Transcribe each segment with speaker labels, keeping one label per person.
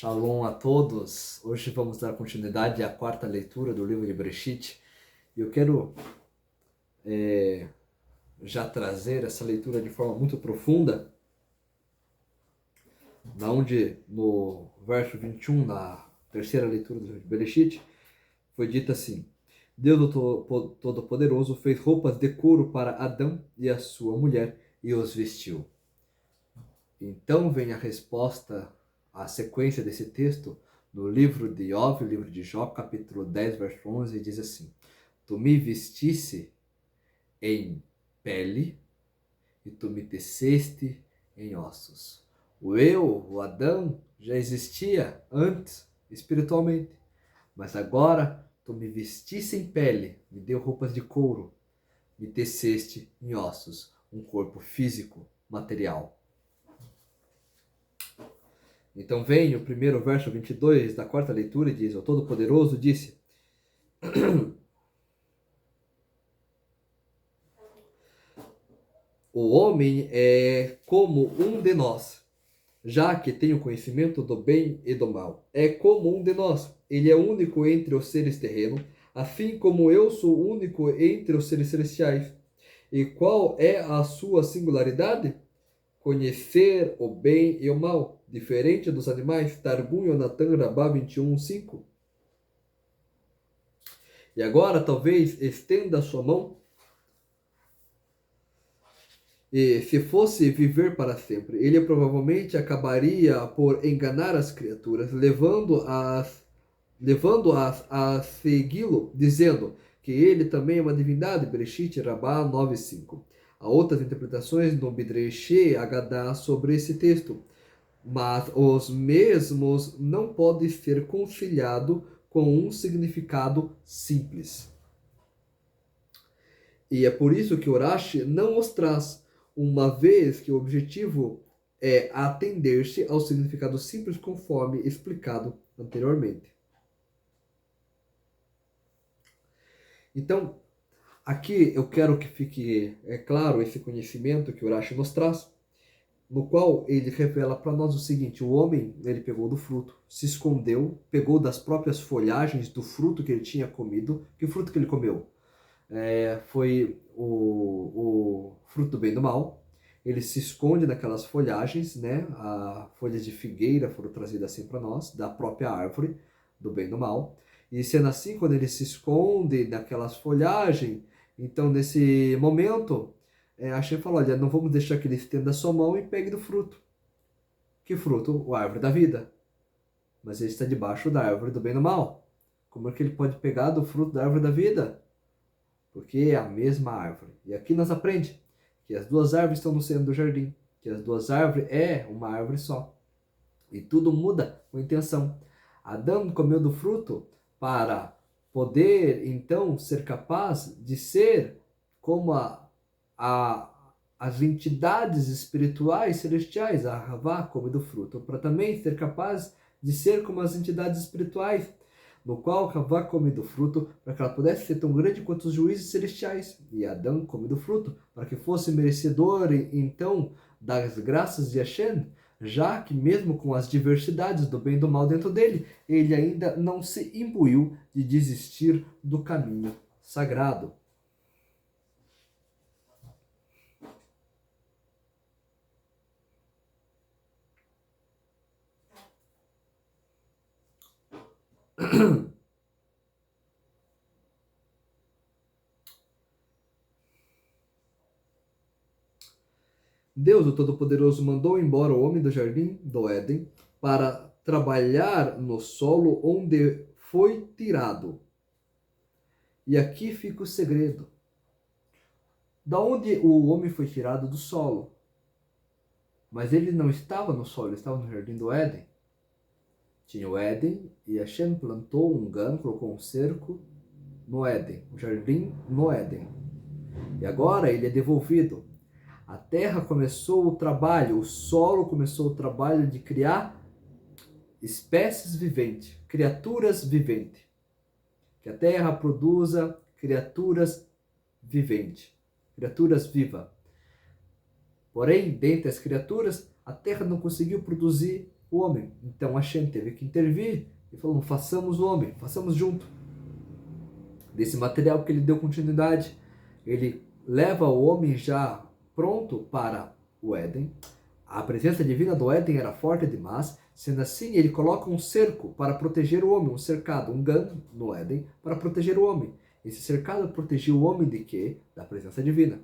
Speaker 1: Shalom a todos. Hoje vamos dar continuidade à quarta leitura do livro de Bereshit. E eu quero já trazer essa leitura de forma muito profunda, onde no verso 21, na terceira leitura do livro de Bereshit, foi dito assim: Deus Todo-Poderoso fez roupas de couro para Adão e a sua mulher e os vestiu. Então vem a resposta, a sequência desse texto no livro de Iov, livro de Jó, capítulo 10, verso 11, diz assim: Tu me vestisse em pele e tu me teceste em ossos. O Adão, já existia antes, espiritualmente, mas agora tu me vestisse em pele, me deu roupas de couro, me teceste em ossos, um corpo físico, material. Então vem o primeiro verso 22 da quarta leitura e diz: O Todo-Poderoso disse: O homem é como um de nós, já que tem o conhecimento do bem e do mal. É como um de nós. Ele é único entre os seres terrenos, assim como eu sou único entre os seres celestiais. E qual é a sua singularidade? Conhecer o bem e o mal, diferente dos animais. Targum Yonatan Rabá 21:5. E agora talvez estenda a sua mão, e se fosse viver para sempre, ele provavelmente acabaria por enganar as criaturas, levando-as a segui-lo, dizendo que ele também é uma divindade. Bereshit Rabá 9:5. Há outras interpretações no Midrash Haggadah sobre esse texto, mas os mesmos não podem ser conciliados com um significado simples. E é por isso que Urashi não os traz, uma vez que o objetivo é atender-se ao significado simples conforme explicado anteriormente. Então, aqui eu quero que fique claro esse conhecimento que Urashi nos traz, no qual ele revela para nós o seguinte: o homem, ele pegou do fruto, se escondeu, pegou das próprias folhagens do fruto que ele tinha comido. Que fruto que ele comeu? Foi o fruto do bem e do mal. Ele se esconde naquelas folhagens, né? As folhas de figueira foram trazidas assim para nós, da própria árvore do bem e do mal. E sendo assim, quando ele se esconde naquelas folhagens, então nesse momento, Hashem falou: olha, não vamos deixar que ele estenda a sua mão e pegue do fruto. Que fruto? A árvore da vida. Mas ele está debaixo da árvore do bem e do mal. Como é que ele pode pegar do fruto da árvore da vida? Porque é a mesma árvore. E aqui nós aprendemos que as duas árvores estão no centro do jardim, que as duas árvores é uma árvore só. E tudo muda com intenção. Adão comeu do fruto para poder, então, ser capaz de ser como as entidades espirituais celestiais. A Havá come do fruto para também ser capaz de ser como as entidades espirituais, no qual Havá come do fruto para que ela pudesse ser tão grande quanto os juízes celestiais. E Adão come do fruto para que fosse merecedor, então, das graças de Hashem, já que mesmo com as diversidades do bem e do mal dentro dele, ele ainda não se imbuiu de desistir do caminho sagrado. Deus, o Todo-Poderoso, mandou embora o homem do jardim do Éden para trabalhar no solo onde foi tirado. E aqui fica o segredo. Da onde o homem foi tirado? Do solo. Mas ele não estava no solo, ele estava no jardim do Éden. Tinha o Éden e Hashem plantou um gan, colocou um cerco no Éden, o jardim no Éden. E agora ele é devolvido. A terra começou o trabalho, o solo começou o trabalho de criar espécies viventes, criaturas viventes. Que a terra produza criaturas viventes, criaturas vivas. Porém, dentre as criaturas, a terra não conseguiu produzir o homem. Então Hashem teve que intervir e falou, façamos o homem, façamos junto. Desse material que ele deu continuidade, ele leva o homem já pronto para o Éden. A presença divina do Éden era forte demais, sendo assim, ele coloca um cerco para proteger o homem, um cercado, um gan no Éden, para proteger o homem. Esse cercado protegia o homem de quê? Da presença divina.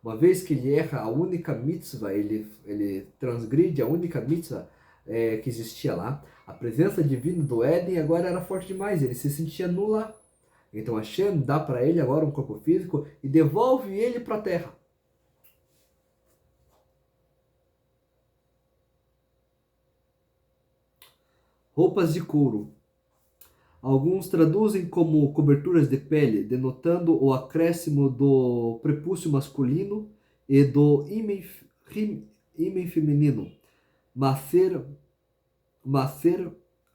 Speaker 1: Uma vez que ele erra a única mitzvah, ele transgride a única mitzvah que existia lá, a presença divina do Éden agora era forte demais, ele se sentia nula. Então Hashem dá para ele agora um corpo físico e devolve ele para a terra. Roupas de couro. Alguns traduzem como coberturas de pele, denotando o acréscimo do prepúcio masculino e do ímen feminino. Maser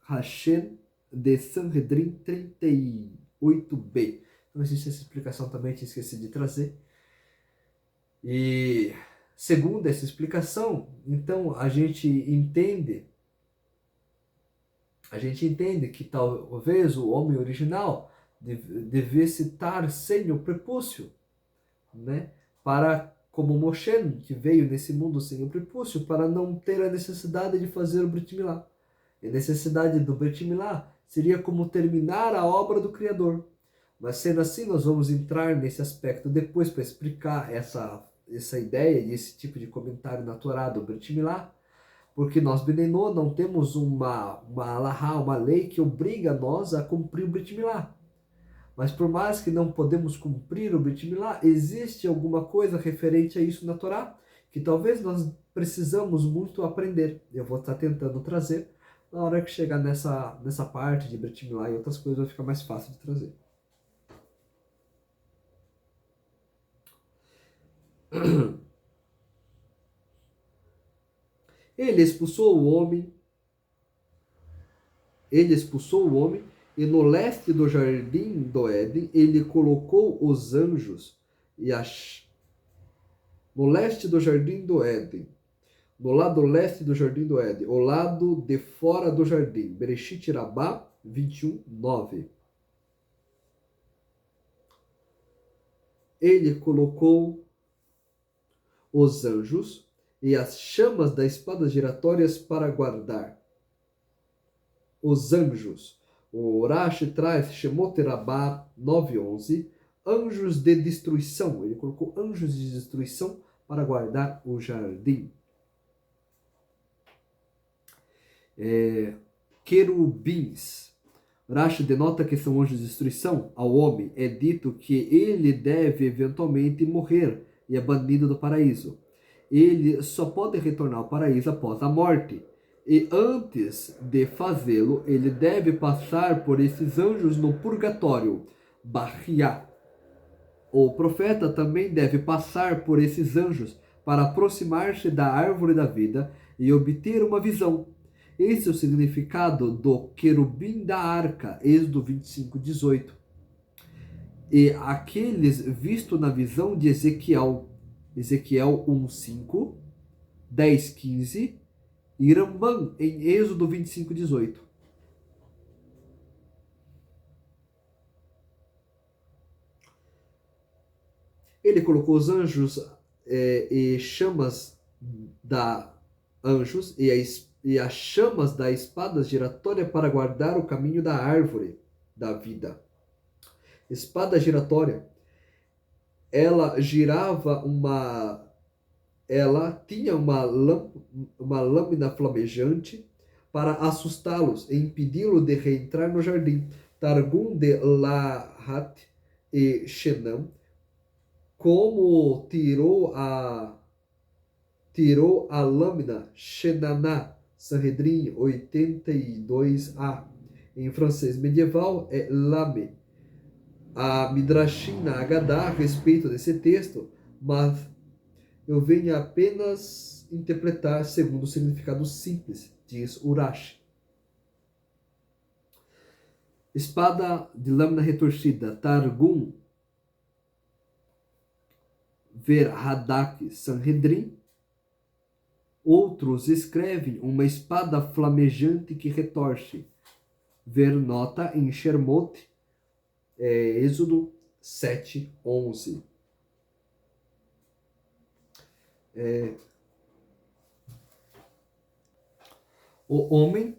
Speaker 1: Hashem de Sanhedrin 38b. Então existe essa explicação também que esqueci de trazer. E segundo essa explicação, então a gente entende que talvez o homem original devesse estar sem o prepúcio, né? Para, como Moshe, que veio nesse mundo sem o prepúcio, para não ter a necessidade de fazer o Brit Milá. E a necessidade do Brit Milá seria como terminar a obra do Criador. Mas sendo assim, nós vamos entrar nesse aspecto depois para explicar essa ideia e esse tipo de comentário na Torá do Brit Milá. Porque nós, Benenô, não temos uma alahá, uma lei que obriga nós a cumprir o Brit Milá. Mas por mais que não podemos cumprir o Brit Milá, existe alguma coisa referente a isso na Torá, que talvez nós precisamos muito aprender. Eu vou estar tentando trazer, na hora que chegar nessa parte de Brit Milá e outras coisas, vai ficar mais fácil de trazer. Ele expulsou o homem e no leste do jardim do Éden ele colocou os anjos no leste do jardim do Éden, no lado leste do jardim do Éden, o lado de fora do jardim. Bereshit Rabá 21:9. Ele colocou os anjos e as chamas das espadas giratórias para guardar. Os anjos. O Rashi traz Shemot Rabá 9:11, anjos de destruição. Ele colocou anjos de destruição para guardar o jardim. Querubins. Rashi denota que são anjos de destruição. Ao homem é dito que ele deve eventualmente morrer e é banido do paraíso. Ele só pode retornar ao paraíso após a morte. E antes de fazê-lo, ele deve passar por esses anjos no purgatório, Bahia. O profeta também deve passar por esses anjos para aproximar-se da árvore da vida e obter uma visão. Esse é o significado do querubim da arca, Êxodo 25:18. E aqueles vistos na visão de Ezequiel 1:5, 10:15 e Rambam em Êxodo 25:18. Ele colocou os anjos e chamas e as chamas da espada giratória para guardar o caminho da árvore da vida. Espada giratória. Ela tinha uma lâmina flamejante para assustá-los e impedi-lo de reentrar no jardim. Targum de Lahat e Shenam, como tirou a lâmina Shenaná, Sanhedrin 82a. Em francês medieval é Lame. A Midrashim na Agadá a respeito desse texto, mas eu venho apenas interpretar segundo o significado simples, diz Urashi. Espada de lâmina retorcida, Targum Ver Hadak Sanhedrin Outros escrevem uma espada flamejante que retorce. Ver nota em Shermot, Êxodo 7:11. O homem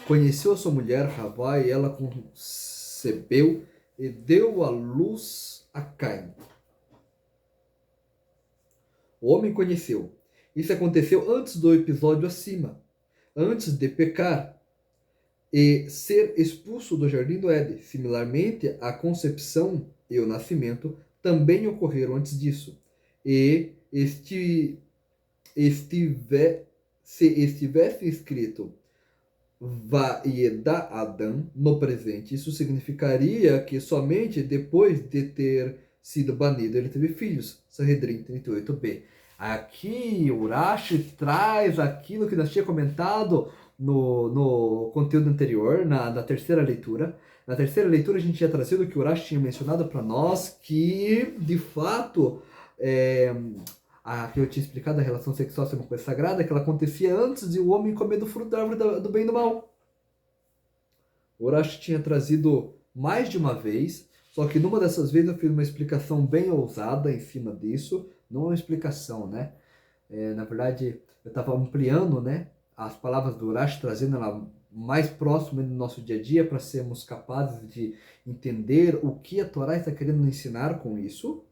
Speaker 1: conheceu a sua mulher, Havá, e ela concebeu e deu à luz a Caim. O homem conheceu. Isso aconteceu antes do episódio acima, antes de pecar e ser expulso do jardim do Éden. Similarmente, a concepção e o nascimento também ocorreram antes disso. E se estivesse escrito Vaieda Adam no presente, isso significaria que somente depois de ter sido banido ele teve filhos. Sanhedrin 38b. Aqui Urashi traz aquilo que nós tínhamos comentado no conteúdo anterior, na terceira leitura. Na terceira leitura a gente tinha trazido que o Urashi tinha mencionado para nós que, de fato, que eu tinha explicado a relação sexual ser uma coisa sagrada, que ela acontecia antes de o homem comer do fruto da árvore do bem e do mal. O Urashi tinha trazido mais de uma vez, só que numa dessas vezes eu fiz uma explicação bem ousada em cima disso. Não é uma explicação, né? Na verdade, eu estava ampliando, né, as palavras do Urashi, trazendo ela mais próximo do nosso dia a dia para sermos capazes de entender o que a Torá está querendo ensinar com isso.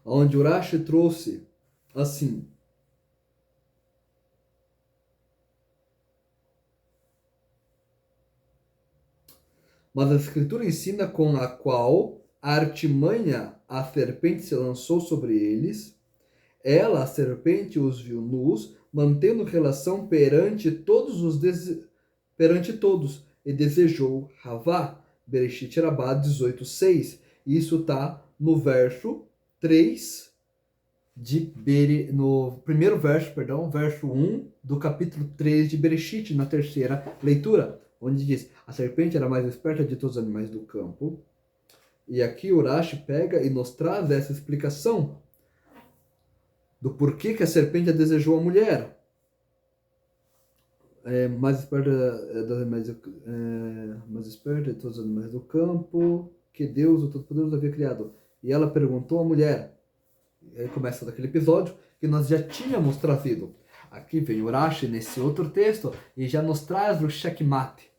Speaker 1: Onde Urashi trouxe assim: mas a escritura ensina com a qual a artimanha a serpente se lançou sobre eles. Ela, a serpente, os viu nus, mantendo relação perante todos, e desejou Havá. Bereshit Rabbah 18:6. Isso está no verso 3 no primeiro verso, verso 1 do capítulo 3 de Bereshit, na terceira leitura, onde diz: a serpente era mais esperta de todos os animais do campo. E aqui Urashi pega e nos traz essa explicação do porquê que a serpente a desejou a mulher. Mais esperta de todos os animais do campo, que Deus, o Todo-Poderoso, havia criado. E ela perguntou à mulher. E aí começa daquele episódio que nós já tínhamos trazido. Aqui vem Urashi nesse outro texto e já nos traz o checkmate.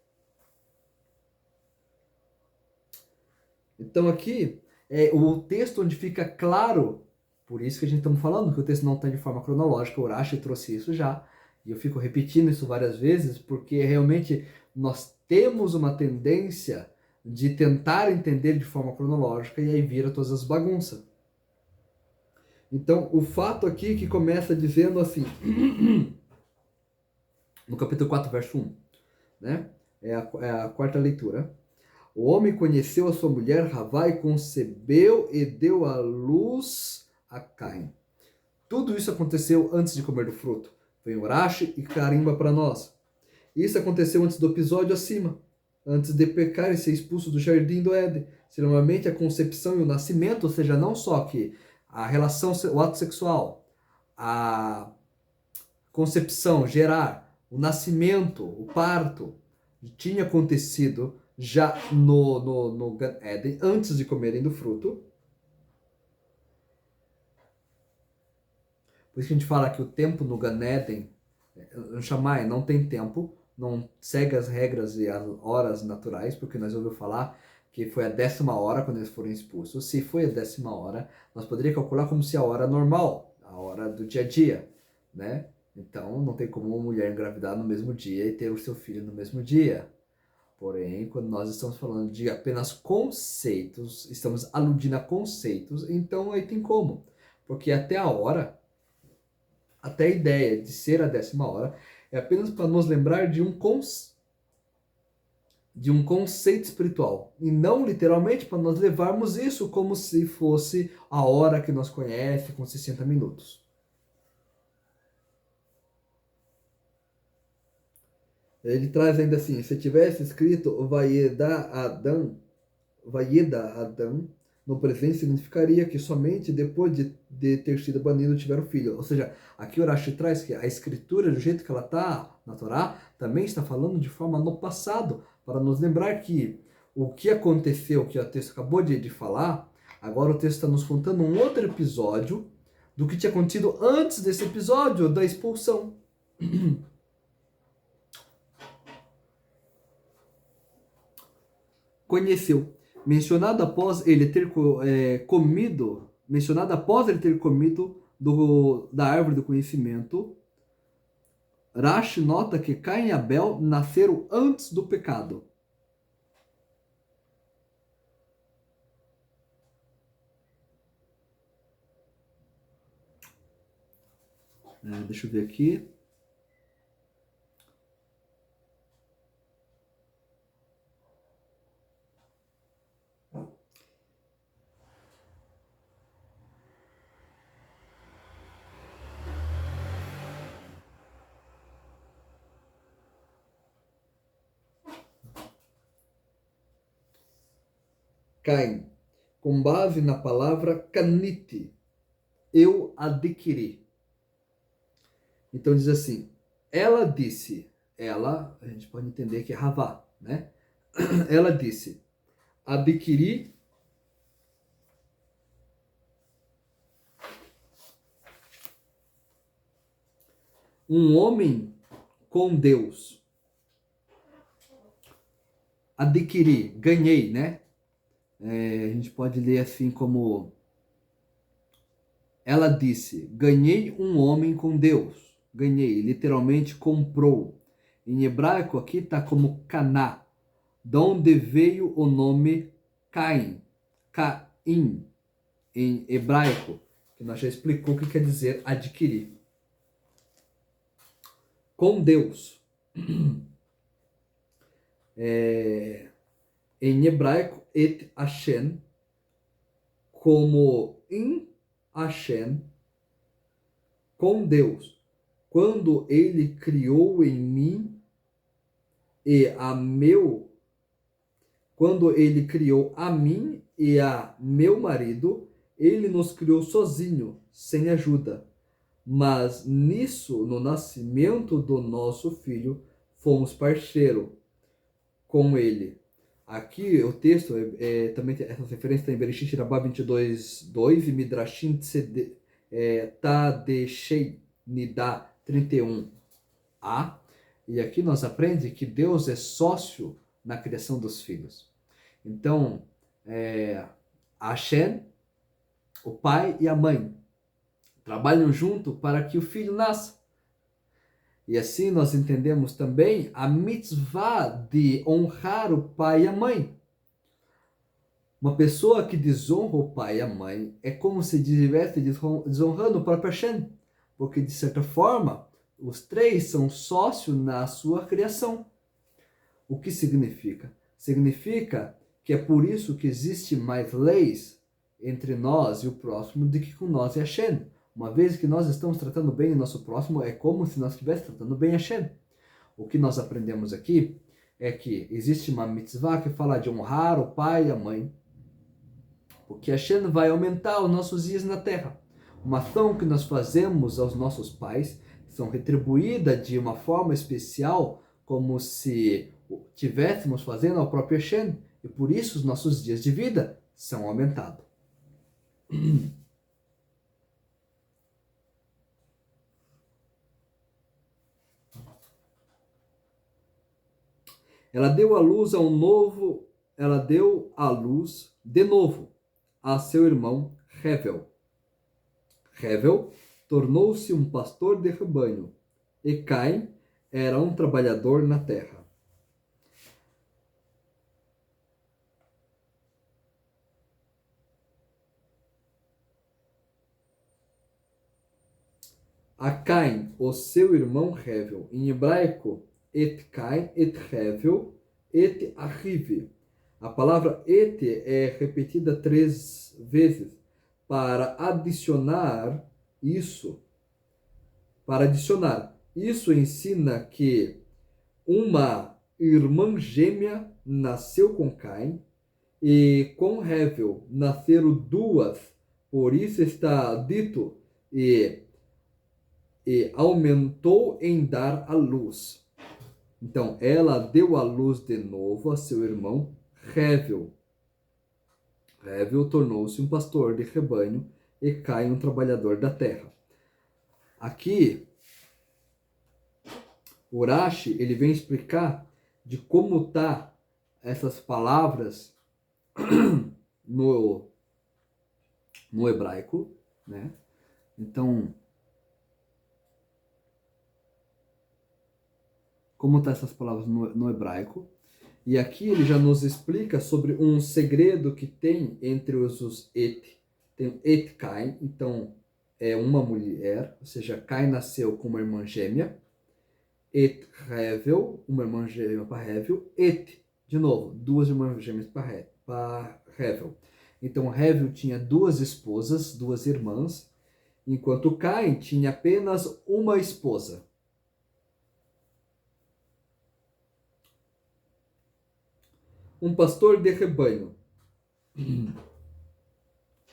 Speaker 1: Então aqui é o texto onde fica claro, por isso que a gente está falando que o texto não está de forma cronológica. O Urashi trouxe isso já, e eu fico repetindo isso várias vezes, porque realmente nós temos uma tendência de tentar entender de forma cronológica e aí vira todas as bagunças. Então, o fato aqui que começa dizendo assim, no capítulo 4, verso 1, né? É a quarta leitura. O homem conheceu a sua mulher, Havá, e concebeu e deu à luz a Caim. Tudo isso aconteceu antes de comer do fruto. Vem Urashi e carimba para nós. Isso aconteceu antes do episódio acima, antes de pecar e ser expulso do jardim do Éden. Normalmente a concepção e o nascimento, ou seja, não só que a relação, o ato sexual, a concepção, gerar, o nascimento, o parto, tinha acontecido já no Gan Eden, antes de comerem do fruto. Por isso que a gente fala que o tempo no Gan Eden, no Shammai, não tem tempo, não segue as regras e as horas naturais, porque nós ouvimos falar que foi a 10ª hora quando eles foram expulsos. Se foi a 10ª hora, nós poderíamos calcular como se a hora normal, a hora do dia a dia, né? Então, não tem como uma mulher engravidar no mesmo dia e ter o seu filho no mesmo dia. Porém, quando nós estamos falando de apenas conceitos, estamos aludindo a conceitos, então aí tem como. Porque até a hora, até a ideia de ser a 10ª hora, é apenas para nos lembrar de um conceito espiritual. E não literalmente para nós levarmos isso como se fosse a hora que nós conhecemos com 60 minutos. Ele traz ainda assim, se tivesse escrito Vayeda Adam no presente, significaria que somente depois de ter sido banido tiveram filho. Ou seja, aqui o Rashi traz que a escritura, do jeito que ela está na Torá, também está falando de forma no passado, para nos lembrar que o que aconteceu, que o texto acabou de falar, agora o texto está nos contando um outro episódio do que tinha acontecido antes desse episódio da expulsão. Conheceu. Mencionado após ele ter comido da árvore do conhecimento, Rashi nota que Caim e Abel nasceram antes do pecado. Deixa eu ver aqui. Caim, com base na palavra kaniti, eu adquiri. Então diz assim, ela disse, a gente pode entender que é Havá, né? Ela disse, adquiri um homem com Deus. Adquiri, ganhei, né? A gente pode ler assim como ela disse, ganhei um homem com Deus. Ganhei, literalmente comprou. Em hebraico aqui está como Caná, de onde veio o nome Caim. Caim, em hebraico, que nós já explicou o que quer dizer adquirir. Com Deus. Em hebraico, et Hashem, como in Hashem, com Deus. Quando ele criou em mim quando ele criou a mim e a meu marido, ele nos criou sozinho, sem ajuda. Mas nisso, no nascimento do nosso filho, fomos parceiro com ele. Aqui o texto também tem essa referência em Bereshit Rabá 22:2 e Midrashim Tadeshei Nidá 31a. E aqui nós aprendemos que Deus é sócio na criação dos filhos. Então, Hashem, o pai e a mãe, trabalham junto para que o filho nasça. E assim nós entendemos também a mitzvah de honrar o pai e a mãe. Uma pessoa que desonra o pai e a mãe é como se estivesse desonrando o próprio Hashem, porque de certa forma os três são sócios na sua criação. O que significa? Significa que é por isso que existe mais leis entre nós e o próximo do que com nós e Hashem. Uma vez que nós estamos tratando bem o nosso próximo, é como se nós estivéssemos tratando bem Hashem. O que nós aprendemos aqui é que existe uma mitzvah que fala de honrar o pai e a mãe, porque Hashem vai aumentar os nossos dias na terra. Uma ação que nós fazemos aos nossos pais são retribuídas de uma forma especial, como se tivéssemos fazendo ao próprio Hashem, e por isso os nossos dias de vida são aumentados. Ela deu à luz de novo a seu irmão Hevel. Hevel tornou-se um pastor de rebanho, e Caim era um trabalhador na terra. a Caim, o seu irmão Hevel. Em hebraico, et Caim, et Hevel, et Ahiv. A palavra et é repetida 3 vezes para adicionar isso. Para adicionar. Isso ensina que uma irmã gêmea nasceu com Caim e com Hevel nasceram duas. Por isso está dito e aumentou em dar à luz. Então, ela deu à luz de novo a seu irmão Hevel. Hevel tornou-se um pastor de rebanho e Caim um trabalhador da terra. Aqui, Urashi, ele vem explicar de como tá essas palavras no hebraico, né? Então, como tá essas palavras no hebraico? E aqui ele já nos explica sobre um segredo que tem entre os et. Tem o et Caim, então é uma mulher, ou seja, Caim nasceu com uma irmã gêmea. Et Hevel, uma irmã gêmea para Hevel. Et, de novo, duas irmãs gêmeas para Hevel. Então Hevel tinha duas esposas, duas irmãs, enquanto Caim tinha apenas uma esposa. Um pastor de rebanho.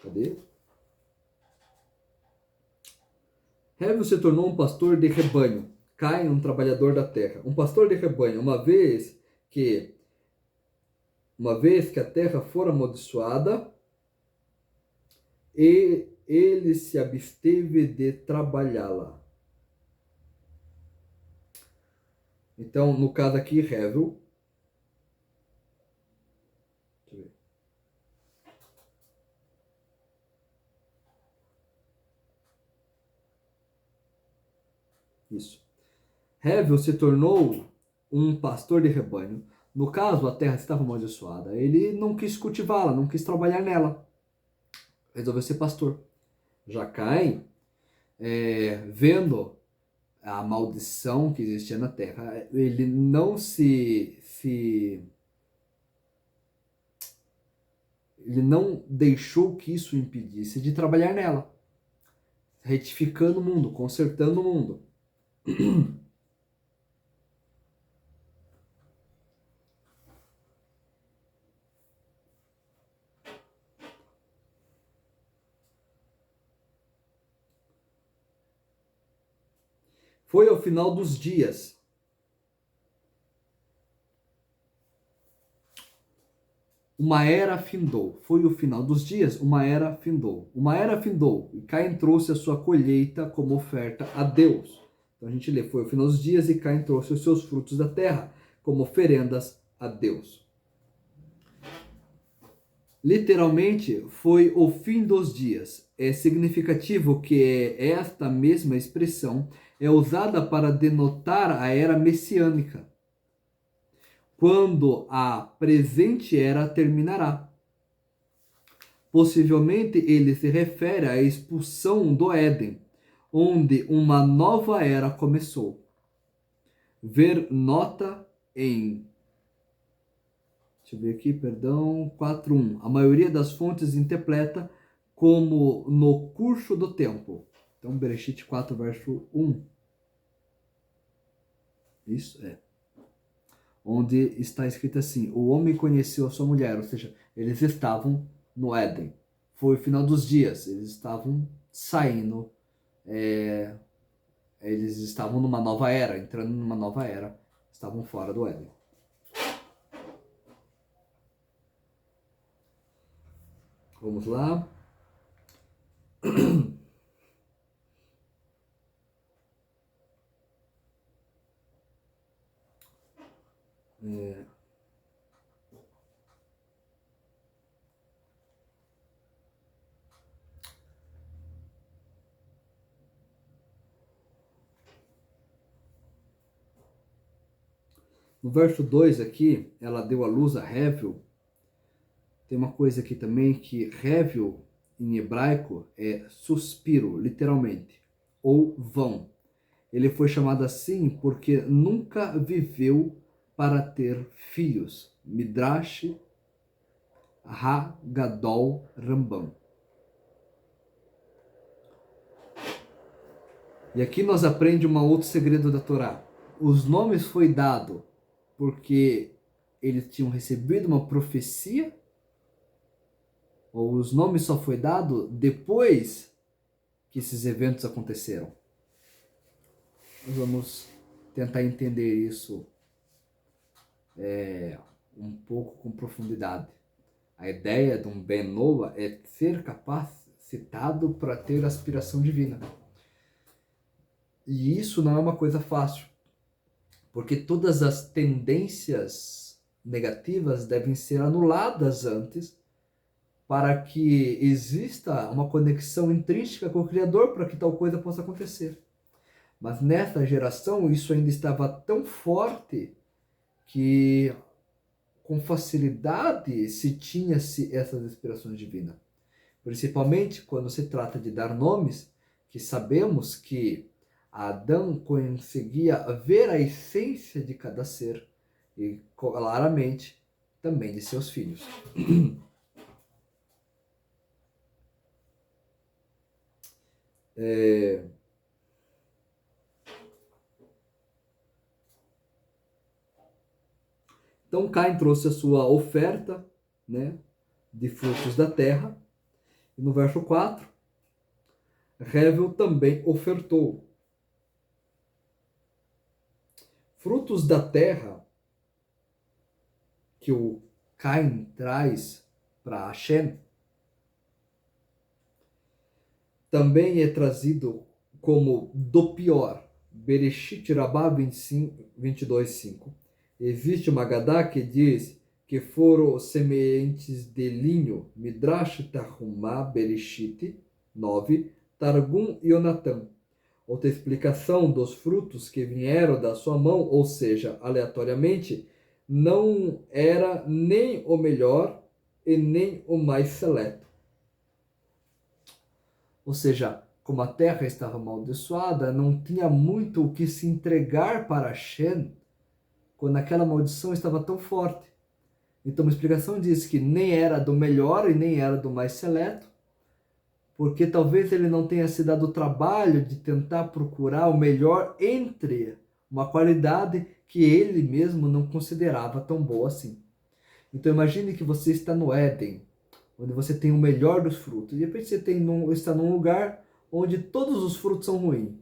Speaker 1: Cadê? Hevel se tornou um pastor de rebanho. Caim, um trabalhador da terra. Um pastor de rebanho, uma vez que a terra for amaldiçoada, e ele se absteve de trabalhá-la. Então, no caso aqui, Hevel. Deixa eu ver. Isso. Hevel se tornou um pastor de rebanho. No caso, a terra estava amaldiçoada. Ele não quis cultivá-la, não quis trabalhar nela. Resolveu ser pastor. Já Caim, vendo a maldição que existia na terra, ele não ele não deixou que isso impedisse de trabalhar nela, retificando o mundo, consertando o mundo. Foi ao final dos dias. Uma era findou. Foi o final dos dias, uma era findou. Uma era findou, e Caim trouxe a sua colheita como oferta a Deus. Então a gente lê, foi o final dos dias e Caim trouxe os seus frutos da terra como oferendas a Deus. Literalmente, foi o fim dos dias. É significativo que esta mesma expressão é usada para denotar a era messiânica, quando a presente era terminará. Possivelmente ele se refere à expulsão do Éden, onde uma nova era começou. Ver nota em... Deixa eu ver aqui, perdão, 4.1. A maioria das fontes interpreta como no curso do tempo. Então, Bereshit 4, verso 1. Isso é. Onde está escrito assim: o homem conheceu a sua mulher, ou seja, eles estavam no Éden. Foi o final dos dias, eles estavam saindo, eles estavam numa nova era, entrando numa nova era, estavam fora do Éden. Vamos lá. No verso 2 aqui, ela deu à luz a Hevel. Tem uma coisa aqui também que Hevel, em hebraico, é suspiro, literalmente. ou vão. Ele foi chamado assim porque nunca viveu para ter filhos. Midrash Ha-Gadol Rambam. E aqui nós aprendemos um outro segredo da Torá. Os nomes foi dado porque eles tinham recebido uma profecia, ou os nomes só foi dado depois que esses eventos aconteceram. Nós vamos tentar entender isso um pouco com profundidade. A ideia de um Ben Noah é ser capacitado para ter aspiração divina. E isso não é uma coisa fácil, porque todas as tendências negativas devem ser anuladas antes para que exista uma conexão intrínseca com o Criador para que tal coisa possa acontecer. Mas nessa geração isso ainda estava tão forte que com facilidade se tinha-se essas inspirações divinas. Principalmente quando se trata de dar nomes, que sabemos que Adão conseguia ver a essência de cada ser e claramente também de seus filhos. Então Caim trouxe a sua oferta, né, de frutos da terra. E no verso 4, Hevel também ofertou frutos da terra que o Caim traz para Hashem. Também é trazido como do pior. Bereshit Rabbah 22:5. Existe uma Gadá que diz que foram sementes de linho. Midrash Tahumá Bereshit 9, Targum e Yonatan. Outra explicação dos frutos que vieram da sua mão, ou seja, aleatoriamente, não era nem o melhor e nem o mais seleto. Ou seja, como a terra estava amaldiçoada, não tinha muito o que se entregar para Hashem quando aquela maldição estava tão forte. Então, uma explicação diz que nem era do melhor e nem era do mais seleto, porque talvez ele não tenha se dado o trabalho de tentar procurar o melhor entre uma qualidade que ele mesmo não considerava tão boa assim. Então, imagine que você está no Éden, onde você tem o melhor dos frutos. De repente você está num lugar onde todos os frutos são ruins.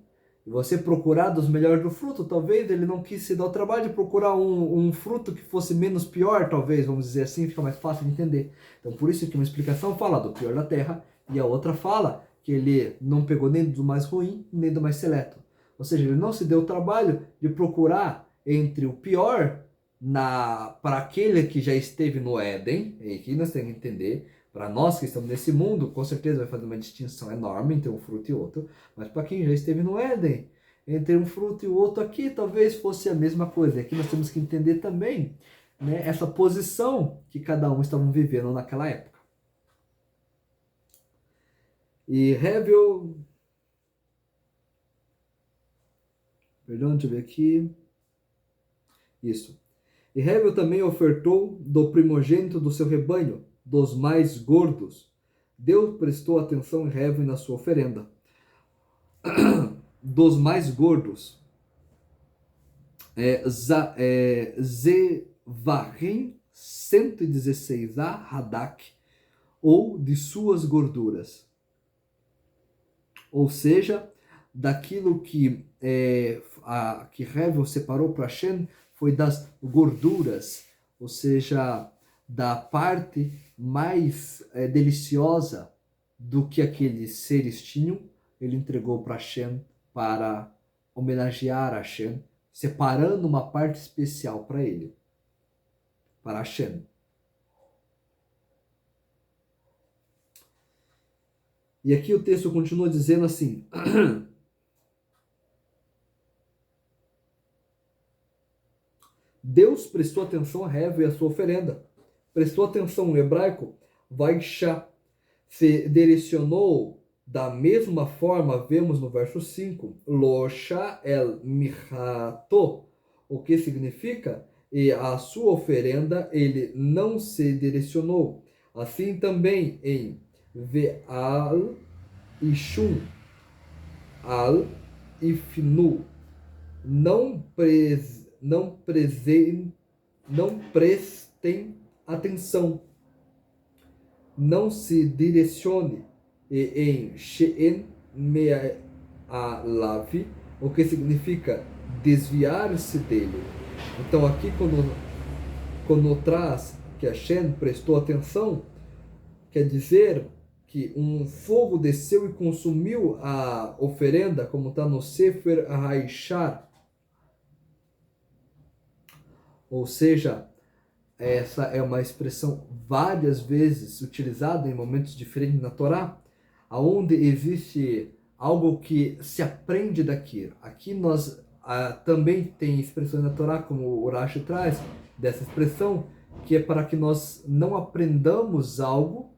Speaker 1: E você procurar dos melhores do fruto, talvez ele não quis se dar o trabalho de procurar um fruto que fosse menos pior, talvez, vamos dizer assim, fica mais fácil de entender. Então por isso que uma explicação fala do pior da terra, e a outra fala que ele não pegou nem do mais ruim, nem do mais seleto. Ou seja, ele não se deu o trabalho de procurar entre o pior para aquele que já esteve no Éden, e aqui nós temos que entender. Para nós que estamos nesse mundo, com certeza vai fazer uma distinção enorme entre um fruto e outro. Mas para quem já esteve no Éden, entre um fruto e o outro aqui, talvez fosse a mesma coisa. Aqui nós temos que entender também, né, essa posição que cada um estava vivendo naquela época. E Hevel... Perdão, deixa eu ver aqui. Isso. E Hevel também ofertou do primogênito do seu rebanho, dos mais gordos. Deus prestou atenção em Hevel na sua oferenda. Dos mais gordos. Zevarim 116a Hadak, ou de suas gorduras. Ou seja, daquilo que Hevel separou para Hashem foi das gorduras, ou seja, da parte mais deliciosa do que aqueles seres tinham, ele entregou para Hashem para homenagear Hashem, separando uma parte especial para ele, para Hashem. E aqui o texto continua dizendo assim: Deus prestou atenção a Hevel e a sua oferenda. Prestou atenção no hebraico, Vaishá, se direcionou Da mesma forma, vemos no verso 5, Locha el mihato, o que significa, e a sua oferenda ele não se direcionou. Assim também em Ve'al Ishun al Ifnu, não prestem atenção, não se direcione, e em She'en Me'alav, o que significa desviar-se dele. Então aqui quando traz que Hashem prestou atenção, quer dizer que um fogo desceu e consumiu a oferenda, como está no Sefer Haishar. Ou seja, essa é uma expressão várias vezes utilizada em momentos diferentes na Torá, aonde existe algo que se aprende daquilo. Aqui nós também tem expressões na Torá, como o Rashi traz, dessa expressão, que é para que nós não aprendamos algo.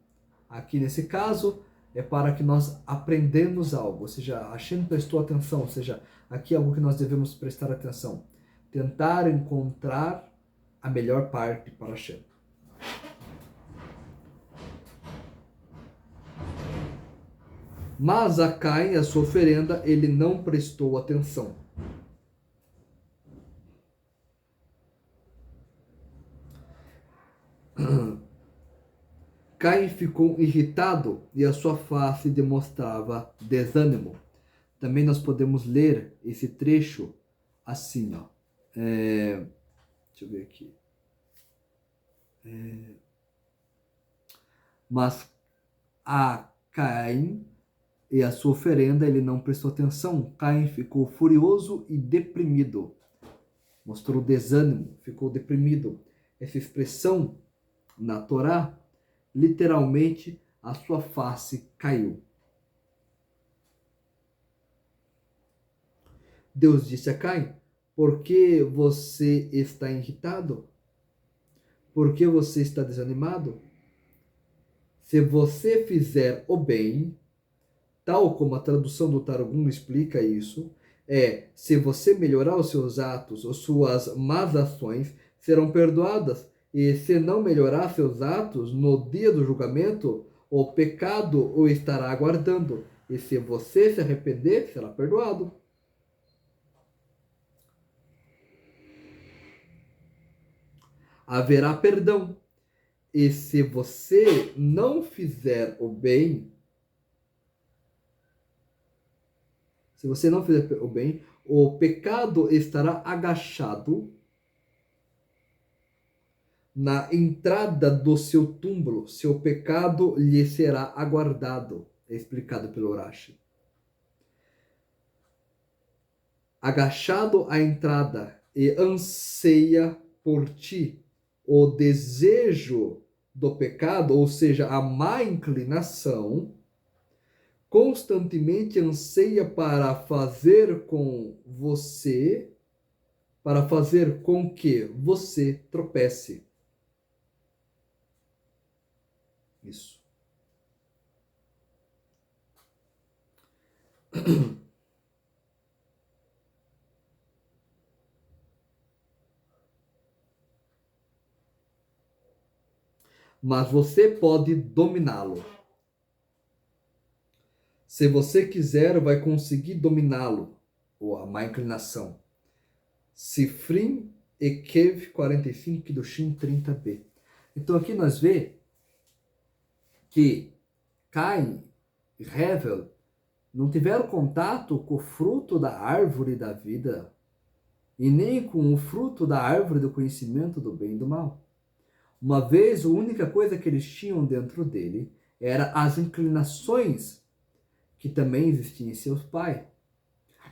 Speaker 1: Aqui nesse caso, é para que nós aprendamos algo, ou seja, Hashem prestou atenção, ou seja, aqui é algo que nós devemos prestar atenção. Tentar encontrar a melhor parte para Hashem. Mas a Caim, a sua oferenda, ele não prestou atenção. Caim ficou irritado e a sua face demonstrava desânimo. Também nós podemos ler esse trecho assim, ó. Deixa eu ver aqui. Mas a Caim e a sua oferenda, ele não prestou atenção. Caim ficou furioso e deprimido. Mostrou desânimo, ficou deprimido. Essa expressão na Torá, literalmente, a sua face caiu. Deus disse a Caim: por que você está irritado? Por que você está desanimado? Se você fizer o bem, tal como a tradução do Targum explica isso, se você melhorar os seus atos, ou suas más ações serão perdoadas. E se não melhorar seus atos, no dia do julgamento, o pecado o estará aguardando. E se você se arrepender, será perdoado. Haverá perdão. E se você não fizer o bem, o pecado estará agachado na entrada do seu túmulo. Seu pecado lhe será aguardado. É explicado pelo Rashi. Agachado à entrada e anseia por ti. O desejo do pecado, ou seja, a má inclinação, constantemente anseia para fazer com que você tropece. Isso. Mas você pode dominá-lo. Se você quiser, vai conseguir dominá-lo, ou a má inclinação. Sifrim Ekev 45, Kiddushin 30b. Então aqui nós vemos que Caim e Hevel não tiveram contato com o fruto da árvore da vida e nem com o fruto da árvore do conhecimento do bem e do mal. Uma vez, a única coisa que eles tinham dentro dele era as inclinações que também existiam em seus pais.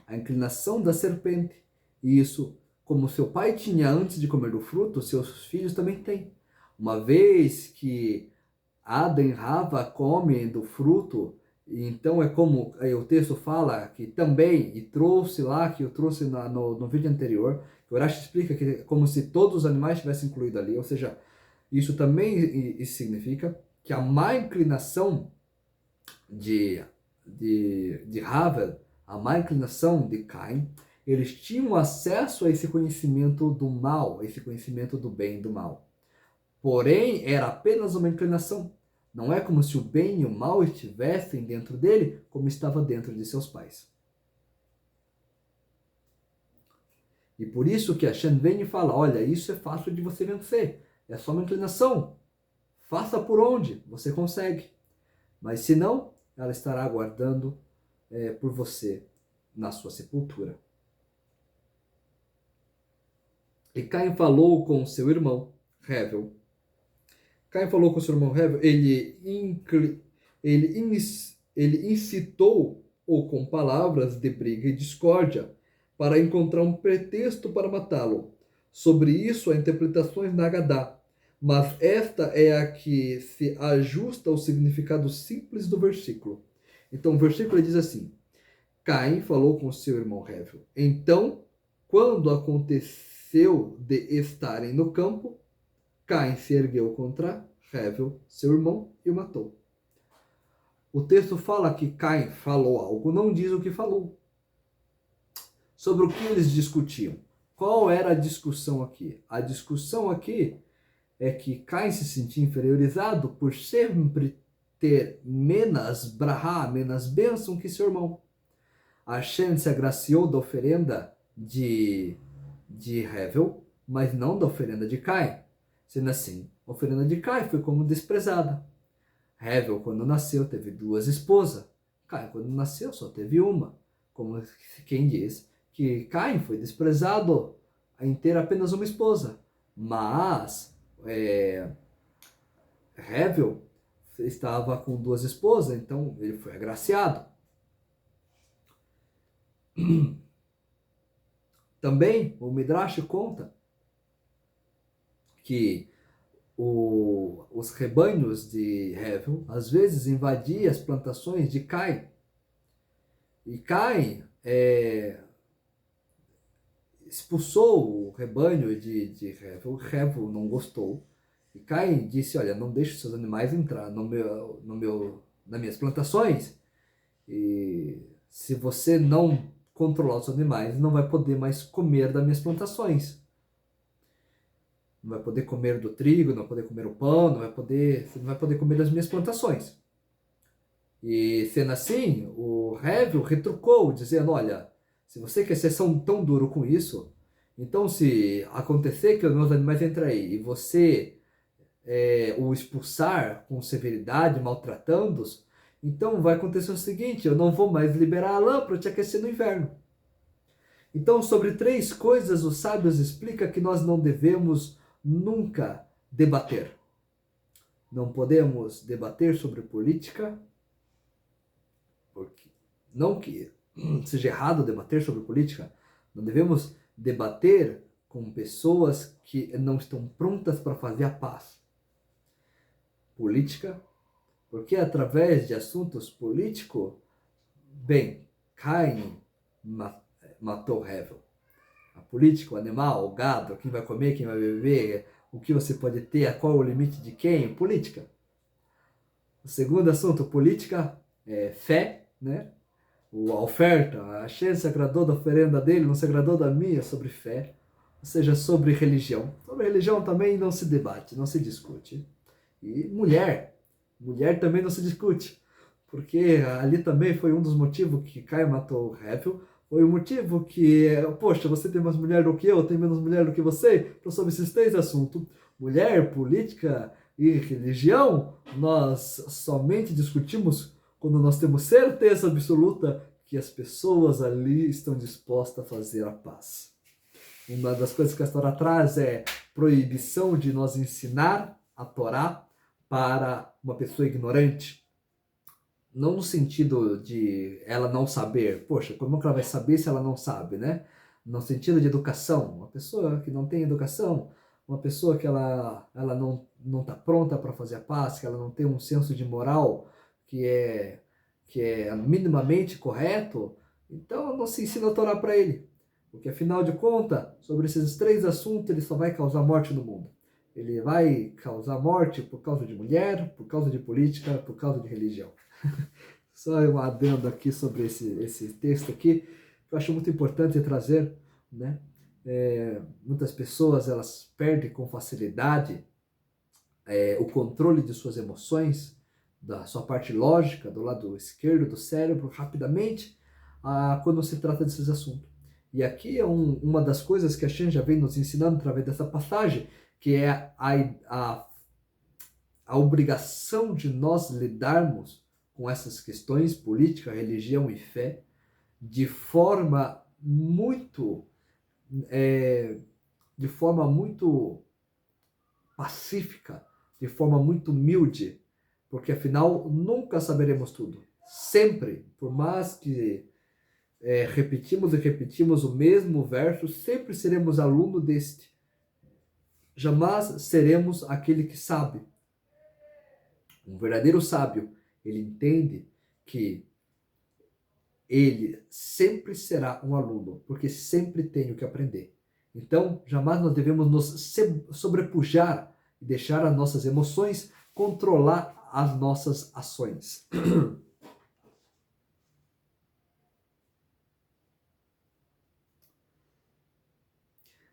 Speaker 1: A inclinação da serpente. E isso, como seu pai tinha antes de comer do fruto, seus filhos também têm. Uma vez que Adão e Rava comem do fruto, então é como o texto fala que também, e trouxe lá, que eu trouxe no vídeo anterior, que o Rashi explica que é como se todos os animais tivessem incluído ali, ou seja, isso também significa que a má inclinação de Havel, a má inclinação de Caim, eles tinham acesso a esse conhecimento do mal, a esse conhecimento do bem e do mal. Porém, era apenas uma inclinação. Não é como se o bem e o mal estivessem dentro dele, como estava dentro de seus pais. E por isso que a Shen vem e fala, olha, isso é fácil de você vencer. É só uma inclinação. Faça por onde você consegue. Mas se não, ela estará aguardando por você na sua sepultura. E Caim falou com seu irmão, Hevel. Caim falou com seu irmão Hevel, ele incitou-o com palavras de briga e discórdia, para encontrar um pretexto para matá-lo. Sobre isso há interpretações na Agadá, mas esta é a que se ajusta ao significado simples do versículo. Então o versículo diz assim, Caim falou com seu irmão Hevel. Então, quando aconteceu de estarem no campo, Caim se ergueu contra Hevel, seu irmão, e o matou. O texto fala que Caim falou algo, não diz o que falou. Sobre o que eles discutiam. Qual era a discussão aqui? A discussão aqui é que Caim se sentia inferiorizado por sempre ter menos brahá, menos bênção que seu irmão. Hashem se agraciou da oferenda de Hevel, mas não da oferenda de Caim. Sendo assim, a oferenda de Caim foi como desprezada. Hevel, quando nasceu, teve 2 esposas. Caim, quando nasceu, só teve uma. Como quem diz que Caim foi desprezado em ter apenas uma esposa. Mas Hevel estava com 2 esposas, então ele foi agraciado. Também o Midrash conta que os rebanhos de Hevel às vezes invadiam as plantações de Caim. E Caim expulsou o rebanho de Hevel. Hevel não gostou. E Caim disse, olha, não deixe seus animais entrar nas minhas plantações. E se você não controlar os animais, não vai poder mais comer das minhas plantações. Não vai poder comer do trigo, não vai poder comer o pão, você não vai poder comer das minhas plantações. E sendo assim, o Hevel retrucou, dizendo, olha, se você quer ser tão duro com isso, então se acontecer que os meus animais entrem aí e você o expulsar com severidade, maltratando-os, então vai acontecer o seguinte, eu não vou mais liberar a lã para te aquecer no inverno. Então, sobre 3 coisas, os sábios explicam que nós não devemos nunca debater. Não podemos debater sobre política, porque não que seja errado debater sobre política, não devemos debater com pessoas que não estão prontas para fazer a paz. Política, porque através de assuntos políticos, Caim matou Hevel. A política, o animal, o gado, quem vai comer, quem vai beber, o que você pode ter, qual é o limite de quem, política. O segundo assunto, política, fé, né? A oferta, a Hashem se agradou da oferenda dele, não se agradou da minha, sobre fé, ou seja, sobre religião. Sobre religião também não se debate, não se discute. E mulher também não se discute, porque ali também foi um dos motivos que Caim matou Hevel, foi o motivo que, poxa, você tem mais mulher do que eu tenho menos mulher do que você, então sobre esses 3 assuntos, mulher, política e religião, nós somente discutimos quando nós temos certeza absoluta que as pessoas ali estão dispostas a fazer a paz. Uma das coisas que a Torá traz é proibição de nós ensinar a Torá para uma pessoa ignorante. Não no sentido de ela não saber. Poxa, como que ela vai saber se ela não sabe, né? No sentido de educação. Uma pessoa que não tem educação, uma pessoa que ela não está pronta para fazer a paz, que ela não tem um senso de moral que é minimamente correto, então não se ensina a Torá para ele. Porque afinal de contas, sobre esses 3 assuntos, ele só vai causar morte no mundo. Ele vai causar morte por causa de mulher, por causa de política, por causa de religião. Só um adendo aqui sobre esse texto aqui, que eu acho muito importante trazer, né? Muitas pessoas, elas perdem com facilidade o controle de suas emoções, da sua parte lógica, do lado esquerdo do cérebro, rapidamente, quando se trata desses assuntos. E aqui é uma das coisas que a Shen já vem nos ensinando através dessa passagem, que é a obrigação de nós lidarmos com essas questões, política, religião e fé, de forma muito, de forma muito pacífica, de forma muito humilde, porque afinal nunca saberemos tudo. Sempre, por mais que repetimos e repetimos o mesmo verso, sempre seremos aluno deste. Jamais seremos aquele que sabe. Um verdadeiro sábio, ele entende que ele sempre será um aluno, porque sempre tem o que aprender. Então, jamais nós devemos nos sobrepujar e deixar as nossas emoções controlar as nossas ações.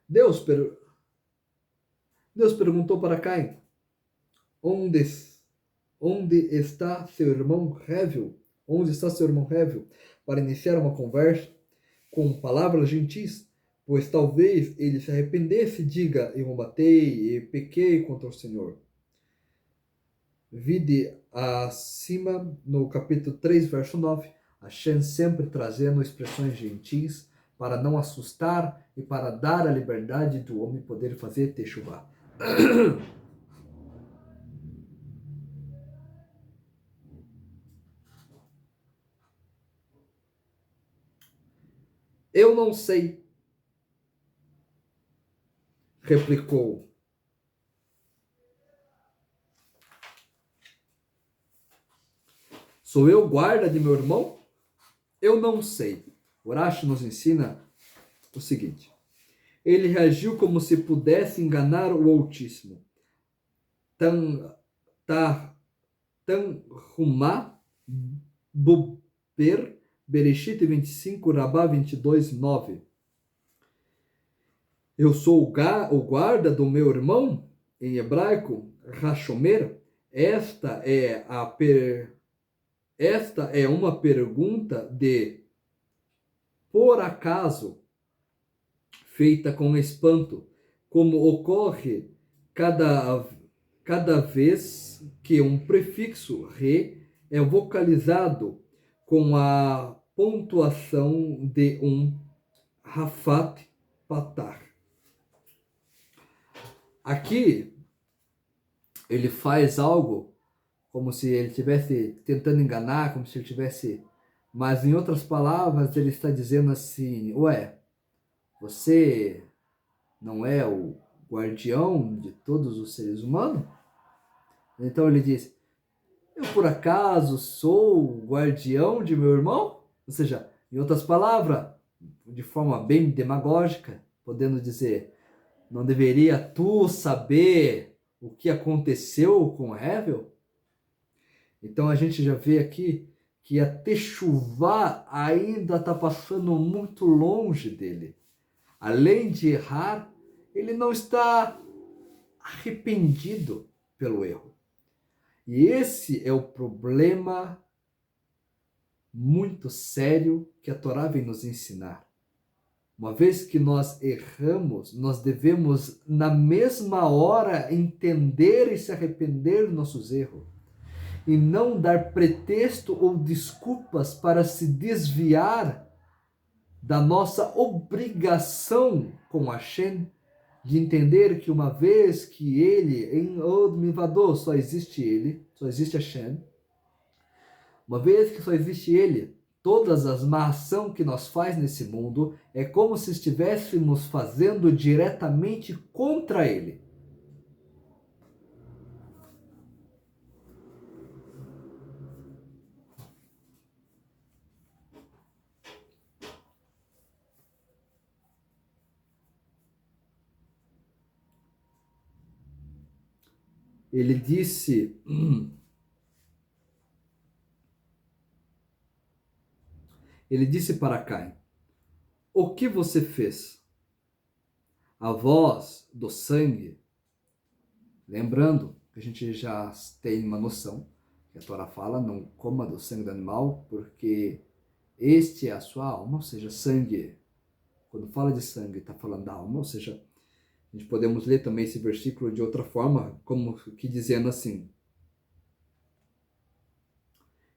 Speaker 1: Deus, Deus perguntou para Caim, onde, onde está seu irmão Rével? Onde está seu irmão Rével? Para iniciar uma conversa com palavras gentis, pois talvez ele se arrependesse e diga, eu o matei e pequei contra o Senhor. Vide acima no capítulo 3, verso 9, Hashem sempre trazendo expressões gentis para não assustar e para dar a liberdade do homem poder fazer techuvá. Eu não sei, replicou. Sou eu guarda de meu irmão? Eu não sei. Urashi nos ensina o seguinte. Ele reagiu como se pudesse enganar o Altíssimo. Tanhumá Buber, Bereshit 25, Rabá 22, 9. Eu sou o guarda do meu irmão, em hebraico, Hashomer. Esta é uma pergunta de por acaso, feita com espanto, como ocorre cada vez que um prefixo re é vocalizado com a pontuação de um rafat patar. Aqui ele faz algo como se ele estivesse tentando enganar, como se ele tivesse... Mas em outras palavras ele está dizendo assim, ué, você não é o guardião de todos os seres humanos? Então ele diz, eu por acaso sou o guardião de meu irmão? Ou seja, em outras palavras, de forma bem demagógica, podendo dizer, não deveria tu saber o que aconteceu com Hevel? Então a gente já vê aqui que a techuvá ainda está passando muito longe dele. Além de errar, ele não está arrependido pelo erro. E esse é o problema muito sério que a Torá vem nos ensinar. Uma vez que nós erramos, nós devemos, na mesma hora, entender e se arrepender dos nossos erros. E não dar pretexto ou desculpas para se desviar da nossa obrigação com Hashem, de entender que uma vez que ele, em Od Milvado, só existe ele, só existe Hashem, uma vez que só existe ele, todas as má ação que nós faz nesse mundo é como se estivéssemos fazendo diretamente contra ele. Ele disse Ele disse para Caim: o que você fez? A voz do sangue, lembrando que a gente já tem uma noção, que a Torá fala, não coma do sangue do animal, porque este é a sua alma, ou seja, sangue. Quando fala de sangue, está falando da alma, ou seja, a gente podemos ler também esse versículo de outra forma, como que dizendo assim,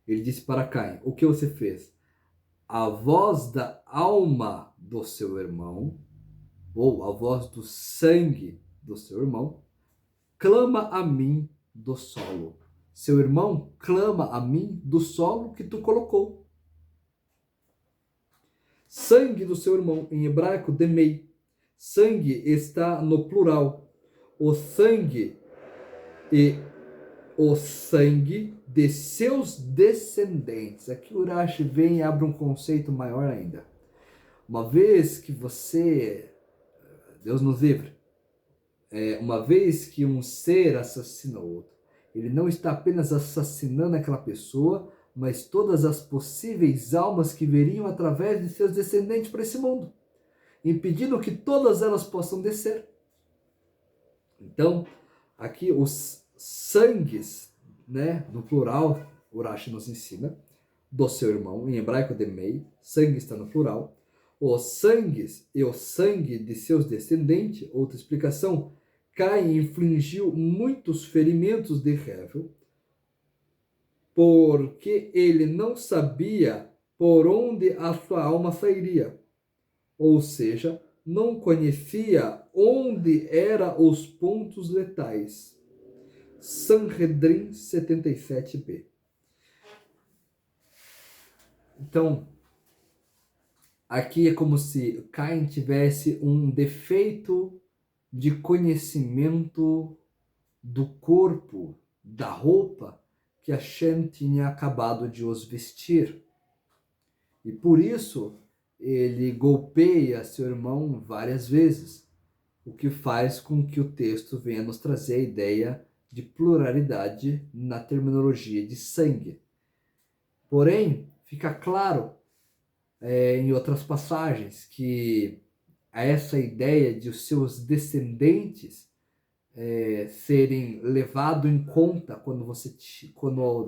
Speaker 1: ele disse para Caim: o que você fez? A voz da alma do seu irmão, ou a voz do sangue do seu irmão, clama a mim do solo. Seu irmão clama a mim do solo que tu colocou. Sangue do seu irmão, em hebraico, demei. Sangue está no plural. O sangue e o sangue de seus descendentes. Aqui o Urashi vem e abre um conceito maior ainda. Uma vez que você, Deus nos livre, uma vez que um ser assassina outro, ele não está apenas assassinando aquela pessoa, mas todas as possíveis almas que viriam através de seus descendentes para esse mundo, impedindo que todas elas possam descer. Então, aqui os sangues, né, no plural, Urashi nos ensina, do seu irmão, em hebraico demei, sangue está no plural, os sangues e o sangue de seus descendentes, outra explicação, Caim infligiu muitos ferimentos de Hevel, porque ele não sabia por onde a sua alma sairia, ou seja, não conhecia onde eram os pontos letais. Sanhedrin 77b. Então, aqui é como se Caim tivesse um defeito de conhecimento do corpo, da roupa que Hashem tinha acabado de os vestir. E por isso ele golpeia seu irmão várias vezes, o que faz com que o texto venha nos trazer a ideia de pluralidade na terminologia de sangue. Porém, fica claro em outras passagens que essa ideia de os seus descendentes serem levados em conta quando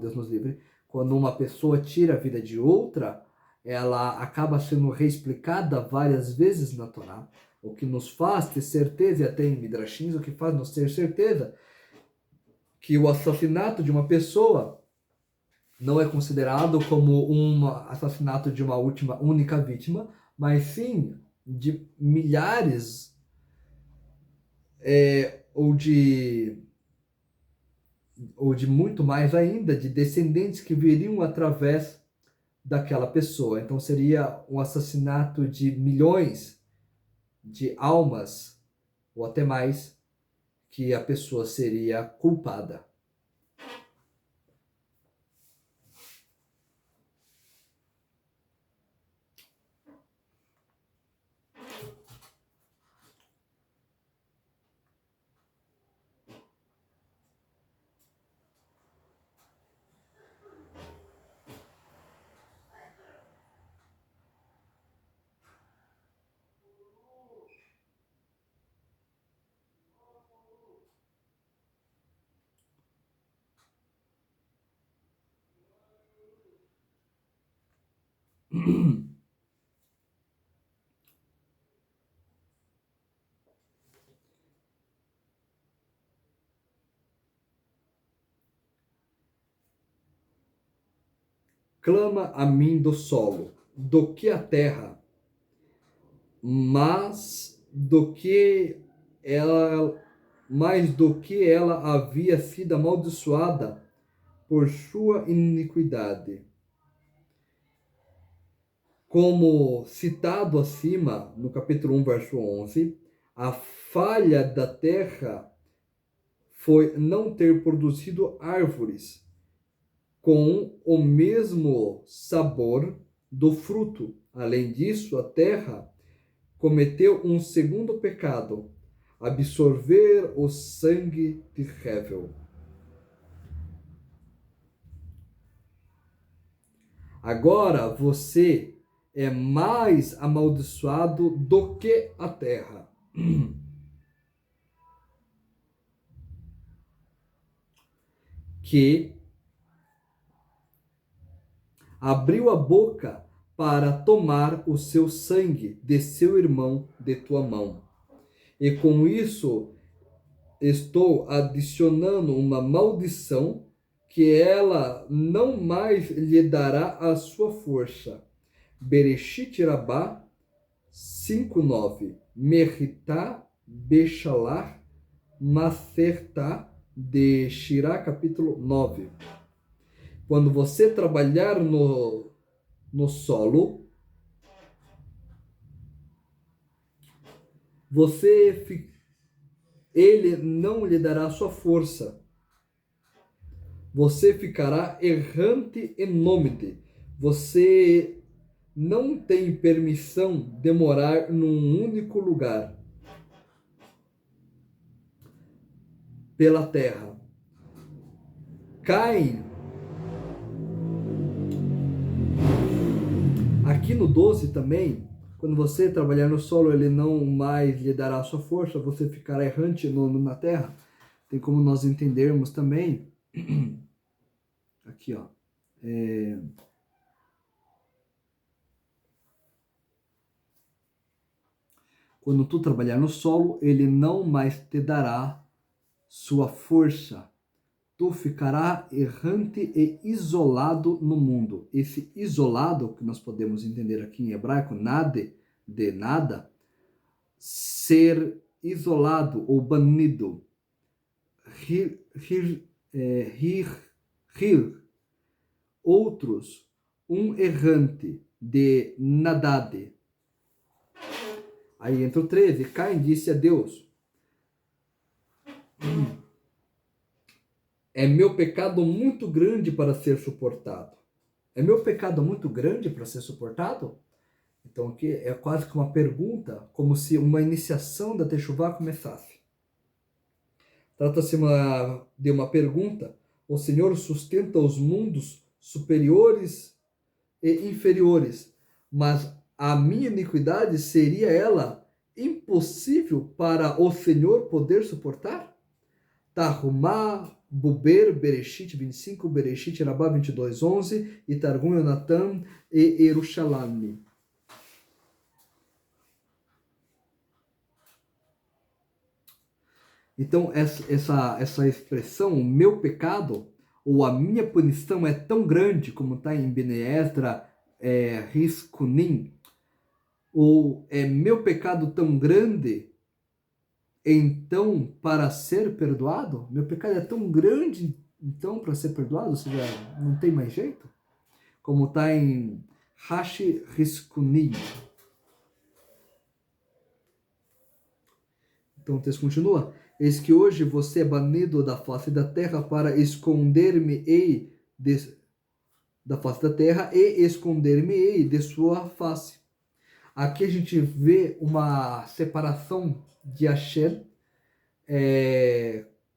Speaker 1: Deus nos livre, quando uma pessoa tira a vida de outra, ela acaba sendo reexplicada várias vezes na Torá, o que nos faz ter certeza, e até em Midrashim, o que faz nos ter certeza que o assassinato de uma pessoa não é considerado como um assassinato de uma única vítima, mas sim de milhares ou de muito mais ainda, de descendentes que viriam através daquela pessoa. Então seria um assassinato de milhões de almas, ou até mais, que a pessoa seria culpada. Clama a mim do solo, do que a terra, mas mais do que ela havia sido amaldiçoada por sua iniquidade. Como citado acima, no capítulo 1, verso 11, a falha da terra foi não ter produzido árvores com o mesmo sabor do fruto. Além disso, a terra cometeu um segundo pecado: absorver o sangue de Hevel. Agora você é mais amaldiçoado do que a terra. Que abriu a boca para tomar o seu sangue de seu irmão de tua mão. E com isso estou adicionando uma maldição que ela não mais lhe dará a sua força. Bereshit Rabá 5:9. Merritá Bechalar Masertá de Shirá, capítulo 9. Quando você trabalhar no solo, ele não lhe dará sua força. Você ficará errante e nômade. Você não tem permissão de morar num único lugar pela terra. Caem. Aqui no 12 também, quando você trabalhar no solo, ele não mais lhe dará a sua força, você ficará errante na terra. Tem como nós entendermos também. Aqui, ó. Quando tu trabalhar no solo, ele não mais te dará sua força. Tu ficará errante e isolado no mundo. Esse isolado, que nós podemos entender aqui em hebraico, nade, de nada, ser isolado ou banido. Outros, um errante, de nadade. Aí entra o 13. Caim disse a Deus: é meu pecado muito grande para ser suportado. É meu pecado muito grande para ser suportado? Então aqui é quase que uma pergunta, como se uma iniciação da Teshuvá começasse. Trata-se de uma pergunta. O Senhor sustenta os mundos superiores e inferiores, mas a minha iniquidade seria ela impossível para o Senhor poder suportar? Tarhumá, Buber, Bereshit 25, Bereshit Rabá 22, 11, e Targum Yonatan e Yerushalayim. Então, essa expressão, o meu pecado, ou a minha punição é tão grande, como está em Bene Esdra, Riskunim, ou é meu pecado tão grande, então, para ser perdoado? Meu pecado é tão grande, então, para ser perdoado? Ou seja, não tem mais jeito? Como está em Rashi Riskunim. Então o texto continua. Eis que hoje você é banido da face da terra para esconder-me-ei da face da terra e esconder-me-ei de sua face. Aqui a gente vê uma separação de Hashem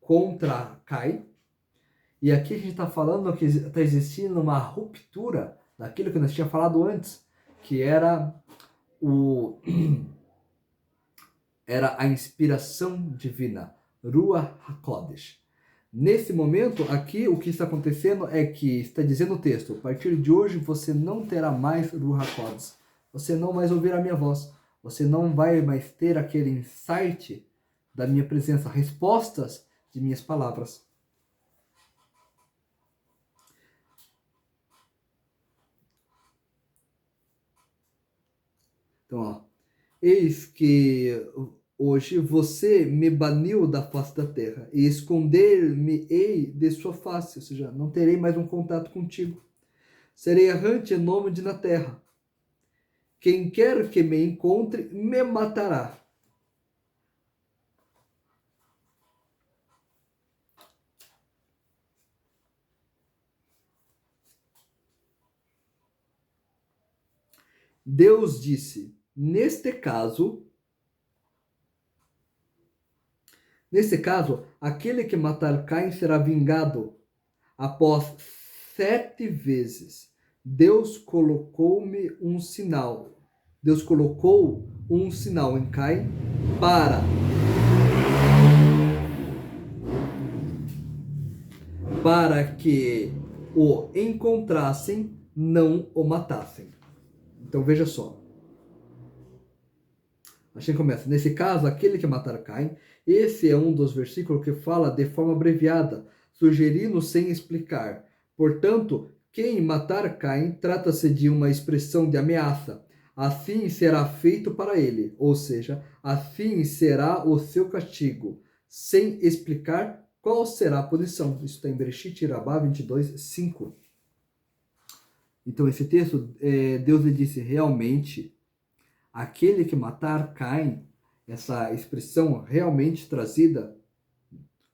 Speaker 1: contra Caim. E aqui a gente está falando que está existindo uma ruptura daquilo que nós tínhamos falado antes, que era a inspiração divina, Ruach HaKodesh. Nesse momento, aqui, o que está acontecendo é que, está dizendo o texto, a partir de hoje você não terá mais Ruach HaKodesh. Você não mais ouvirá a minha voz. Você não vai mais ter aquele insight da minha presença, respostas de minhas palavras. Então, ó. Eis que hoje você me baniu da face da terra e esconder-me-ei de sua face, ou seja, não terei mais um contato contigo. Serei errante e nômade na terra. Quem quer que me encontre, me matará. Deus disse, neste caso, aquele que matar Caim será vingado após 7 vezes. Deus colocou-me um sinal. Deus colocou um sinal em Caim para que o encontrassem, não o matassem. Então veja só. A gente começa. Nesse caso, aquele que matar Caim, esse é um dos versículos que fala de forma abreviada, sugerindo sem explicar. Portanto, quem matar Caim trata-se de uma expressão de ameaça. Assim será feito para ele, ou seja, assim será o seu castigo, sem explicar qual será a punição. Isso está em Bereshit Rabá 22, 5. Então, esse texto, Deus lhe disse realmente, aquele que matar Caim, essa expressão realmente trazida,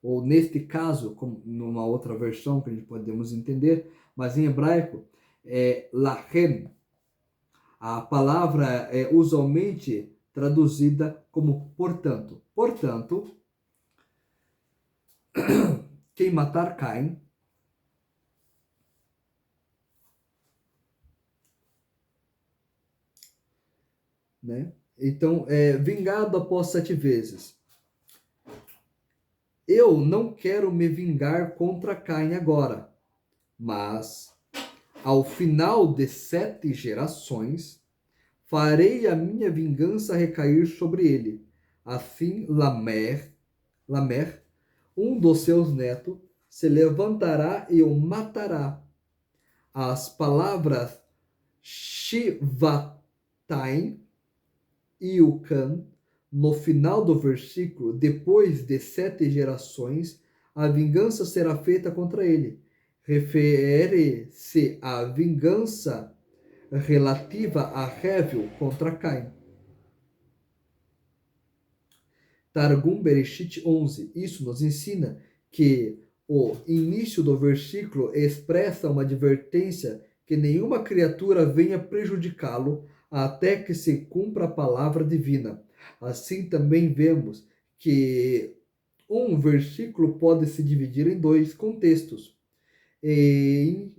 Speaker 1: ou neste caso, como numa outra versão que a gente podemos entender, mas em hebraico, é lahem. A palavra é usualmente traduzida como portanto. Portanto, quem matar Caim, né? Então, vingado após 7 vezes. Eu não quero me vingar contra Caim agora, mas ao final de 7 gerações, farei a minha vingança recair sobre ele. Assim, Lamer, um dos seus netos, se levantará e o matará. As palavras Shivatain e Ucan, no final do versículo, depois de 7 gerações, a vingança será feita contra ele. Refere-se à vingança relativa a Hevel contra Caim. Targum Bereshit 11. Isso nos ensina que o início do versículo expressa uma advertência que nenhuma criatura venha prejudicá-lo até que se cumpra a palavra divina. Assim também vemos que um versículo pode se dividir em 2 contextos. E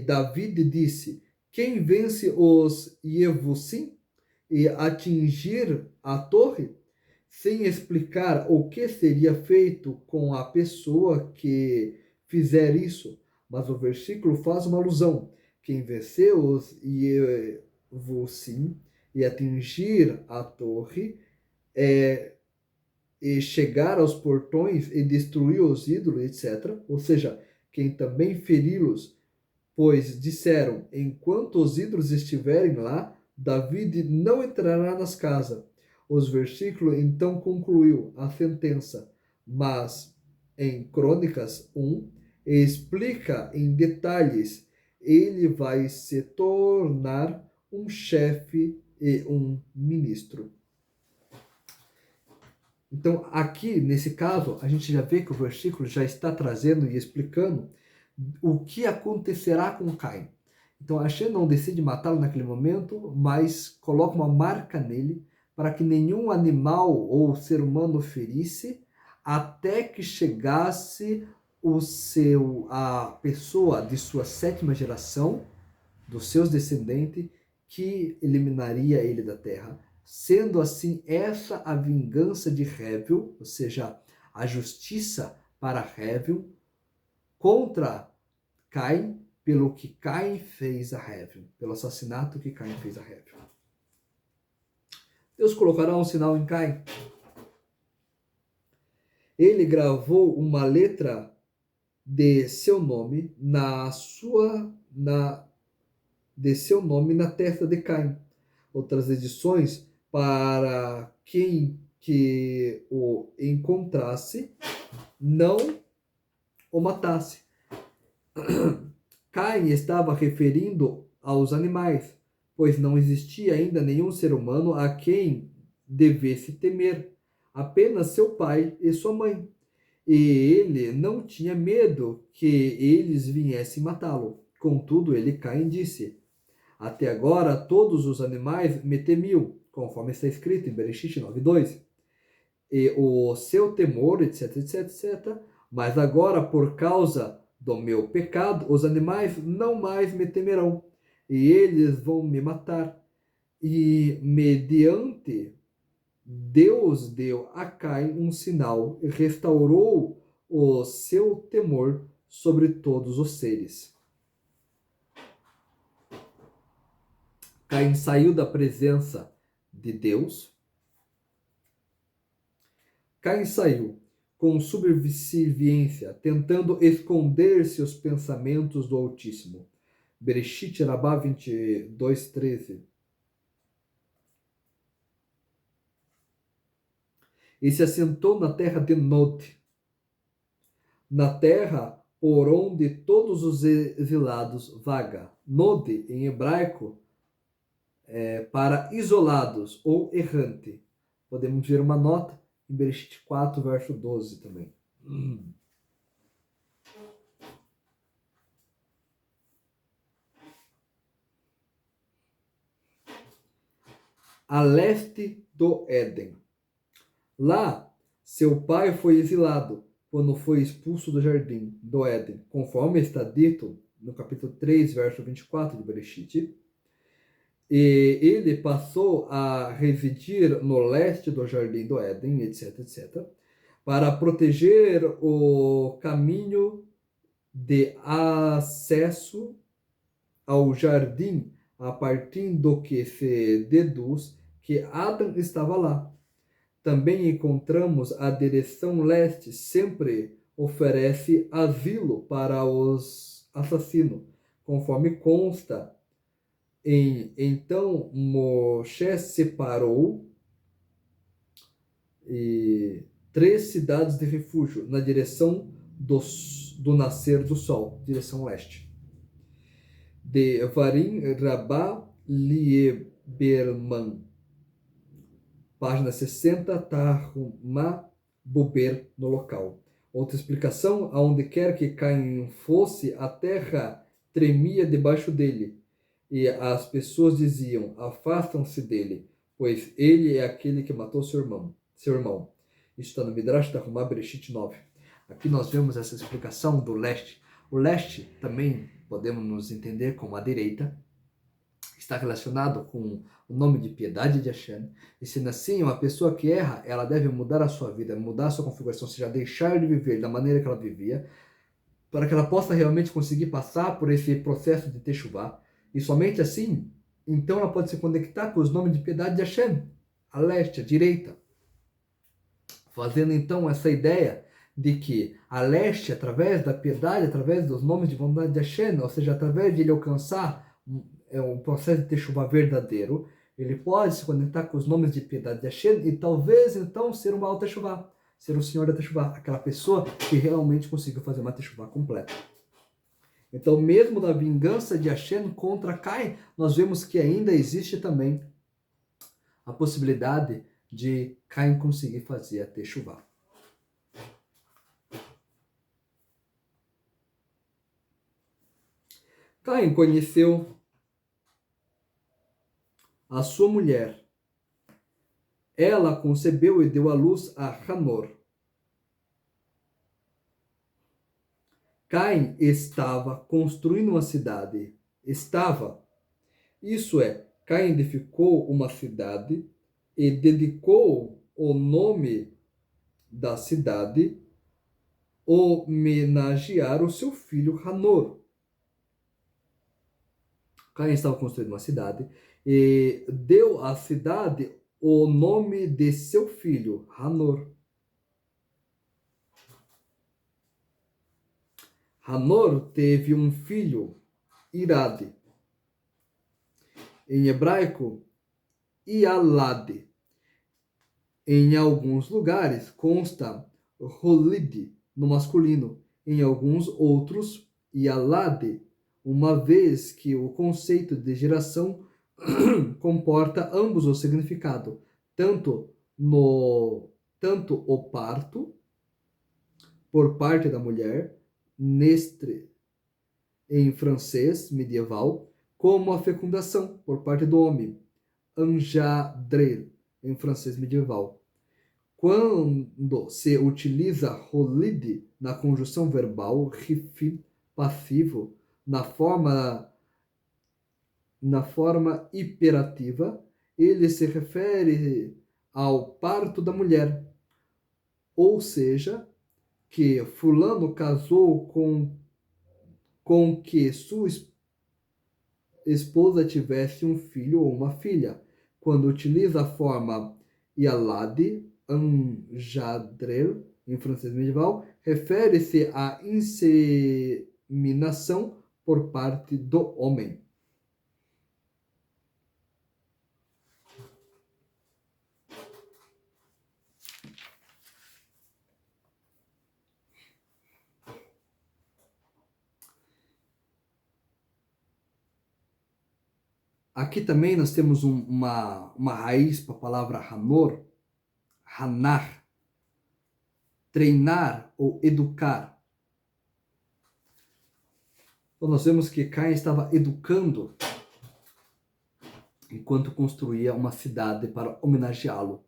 Speaker 1: David disse: quem vence os Yevusim e atingir a torre? Sem explicar o que seria feito com a pessoa que fizer isso. Mas o versículo faz uma alusão. Quem vencer os Yevusim e atingir a torre, e chegar aos portões e destruir os ídolos, etc. Ou seja, quem também feri-los, pois disseram, enquanto os ídolos estiverem lá, David não entrará nas casas. Os versículos então concluiu a sentença, mas em Crônicas 1 explica em detalhes, ele vai se tornar um chefe e um ministro. Então, aqui, nesse caso, a gente já vê que o versículo já está trazendo e explicando o que acontecerá com Caim. Então, Hashem não decide matá-lo naquele momento, mas coloca uma marca nele para que nenhum animal ou ser humano ferisse até que chegasse a pessoa de sua 7ª geração, dos seus descendentes, que eliminaria ele da terra. Sendo assim, essa a vingança de Hevel, ou seja, a justiça para Hevel, contra Caim, pelo que Caim fez a Hevel, pelo assassinato que Caim fez a Hevel. Deus colocará um sinal em Caim. Ele gravou uma letra de seu nome na testa de Caim. Outras edições, para quem que o encontrasse, não o matasse. Caim estava referindo aos animais, pois não existia ainda nenhum ser humano a quem devesse temer, apenas seu pai e sua mãe. E ele não tinha medo que eles viessem matá-lo. Contudo, Caim disse: até agora todos os animais me temiam, conforme está escrito em Bereshit 9:2. E o seu temor, etc, etc, etc. Mas agora, por causa do meu pecado, os animais não mais me temerão. e eles vão me matar. E mediante Deus deu a Caim um sinal e restaurou o seu temor sobre todos os seres. Caim saiu da presença de Deus. Caim saiu com subserviência, tentando esconder seus pensamentos do Altíssimo. Bereshit Rabá 22:13. E se assentou na terra de Nod, na terra por onde todos os exilados vaga. Nod, em hebraico, para isolados ou errante. Podemos ver uma nota em Bereshit 4, verso 12 também. A leste do Éden. Lá, seu pai foi exilado quando foi expulso do jardim do Éden, conforme está dito no capítulo 3, verso 24 de Bereshit. E ele passou a residir no leste do jardim do Éden, etc, etc, para proteger o caminho de acesso ao jardim, a partir do que se deduz que Adão estava lá. Também encontramos a direção leste sempre oferece asilo para os assassinos, conforme consta então Moshe separou três cidades de refúgio na direção do nascer do sol, direção leste. De Varim, Rabá, Lieberman. Página 60, Tarhumá, Buber, no local. Outra explicação, aonde quer que Caim fosse, a terra tremia debaixo dele. E as pessoas diziam, afastam-se dele, pois ele é aquele que matou seu irmão. Isso está no Midrash Tarhumá, Bereshit 9. Aqui nós vemos essa explicação do leste. O leste também podemos nos entender como a direita. Está relacionado com o nome de piedade de Hashem. E sendo assim, uma pessoa que erra, ela deve mudar a sua vida, mudar a sua configuração, ou seja, deixar de viver da maneira que ela vivia, para que ela possa realmente conseguir passar por esse processo de Teshuvah. E somente assim, então ela pode se conectar com os nomes de piedade de Hashem, a leste, a direita. Fazendo então essa ideia de que a leste, através da piedade, através dos nomes de bondade de Hashem, ou seja, através de ele alcançar um processo de Teshuvah verdadeiro, ele pode se conectar com os nomes de piedade de Hashem e talvez então ser um Baal Teshuvah, ser o Senhor da Teshuvah, aquela pessoa que realmente conseguiu fazer uma Teshuvah completa. Então, mesmo na vingança de Hashem contra Caim, nós vemos que ainda existe também a possibilidade de Caim conseguir fazer a Teshuvah. Caim conheceu a sua mulher. Ela concebeu e deu à luz a Hanor. Caim estava construindo uma cidade. Isso é, Caim edificou uma cidade e dedicou o nome da cidade homenagear o seu filho Hanor. Caim estava construindo uma cidade e deu à cidade o nome de seu filho, Hanor. Hanor teve um filho, Irade. Em hebraico, Ialade. Em alguns lugares consta Holid no masculino, em alguns outros, Ialade, uma vez que o conceito de geração comporta ambos o significado, tanto o parto por parte da mulher, nestre em francês medieval, como a fecundação por parte do homem, engendrer em francês medieval. Quando se utiliza holid na conjunção verbal rifid passivo na forma na forma imperativa, ele se refere ao parto da mulher. Ou seja, que fulano casou com que sua esposa tivesse um filho ou uma filha. Quando utiliza a forma Yalad, Anjadrel, em francês medieval, refere-se à inseminação por parte do homem. Aqui também nós temos uma raiz para a palavra Hanor, Hanar, treinar ou educar. Então nós vemos que Caim estava educando enquanto construía uma cidade para homenageá-lo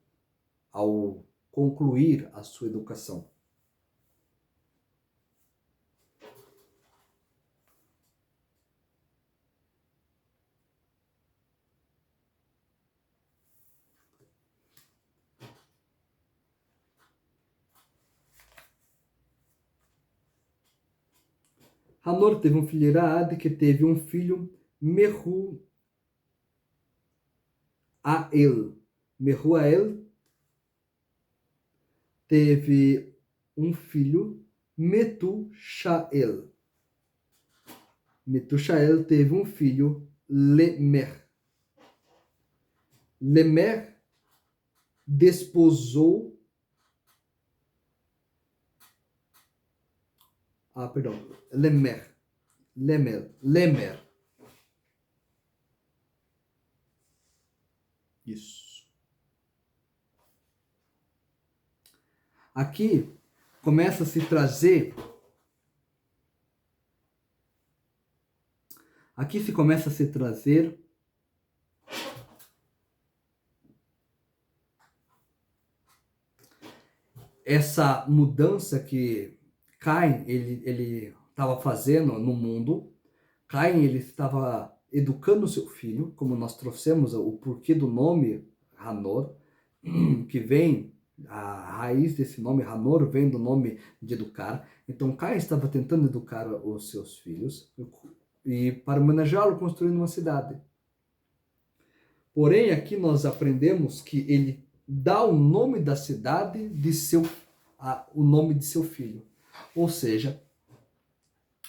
Speaker 1: ao concluir a sua educação. Hanor teve um filho Iraad, que teve um filho Mehuael. Mehuael teve um filho Metushael. Metushael teve um filho Lemer. Lemer desposou Lemer. Isso. Aqui começa a se trazer. Aqui se começa a se trazer essa mudança que Caim ele estava fazendo no mundo. Caim ele estava educando seu filho, como nós trouxemos o porquê do nome Hanor, que vem, a raiz desse nome Hanor vem do nome de educar. Então Caim estava tentando educar os seus filhos e para homenageá-lo construindo uma cidade. Porém aqui nós aprendemos que ele dá o nome da cidade o nome de seu filho. Ou seja,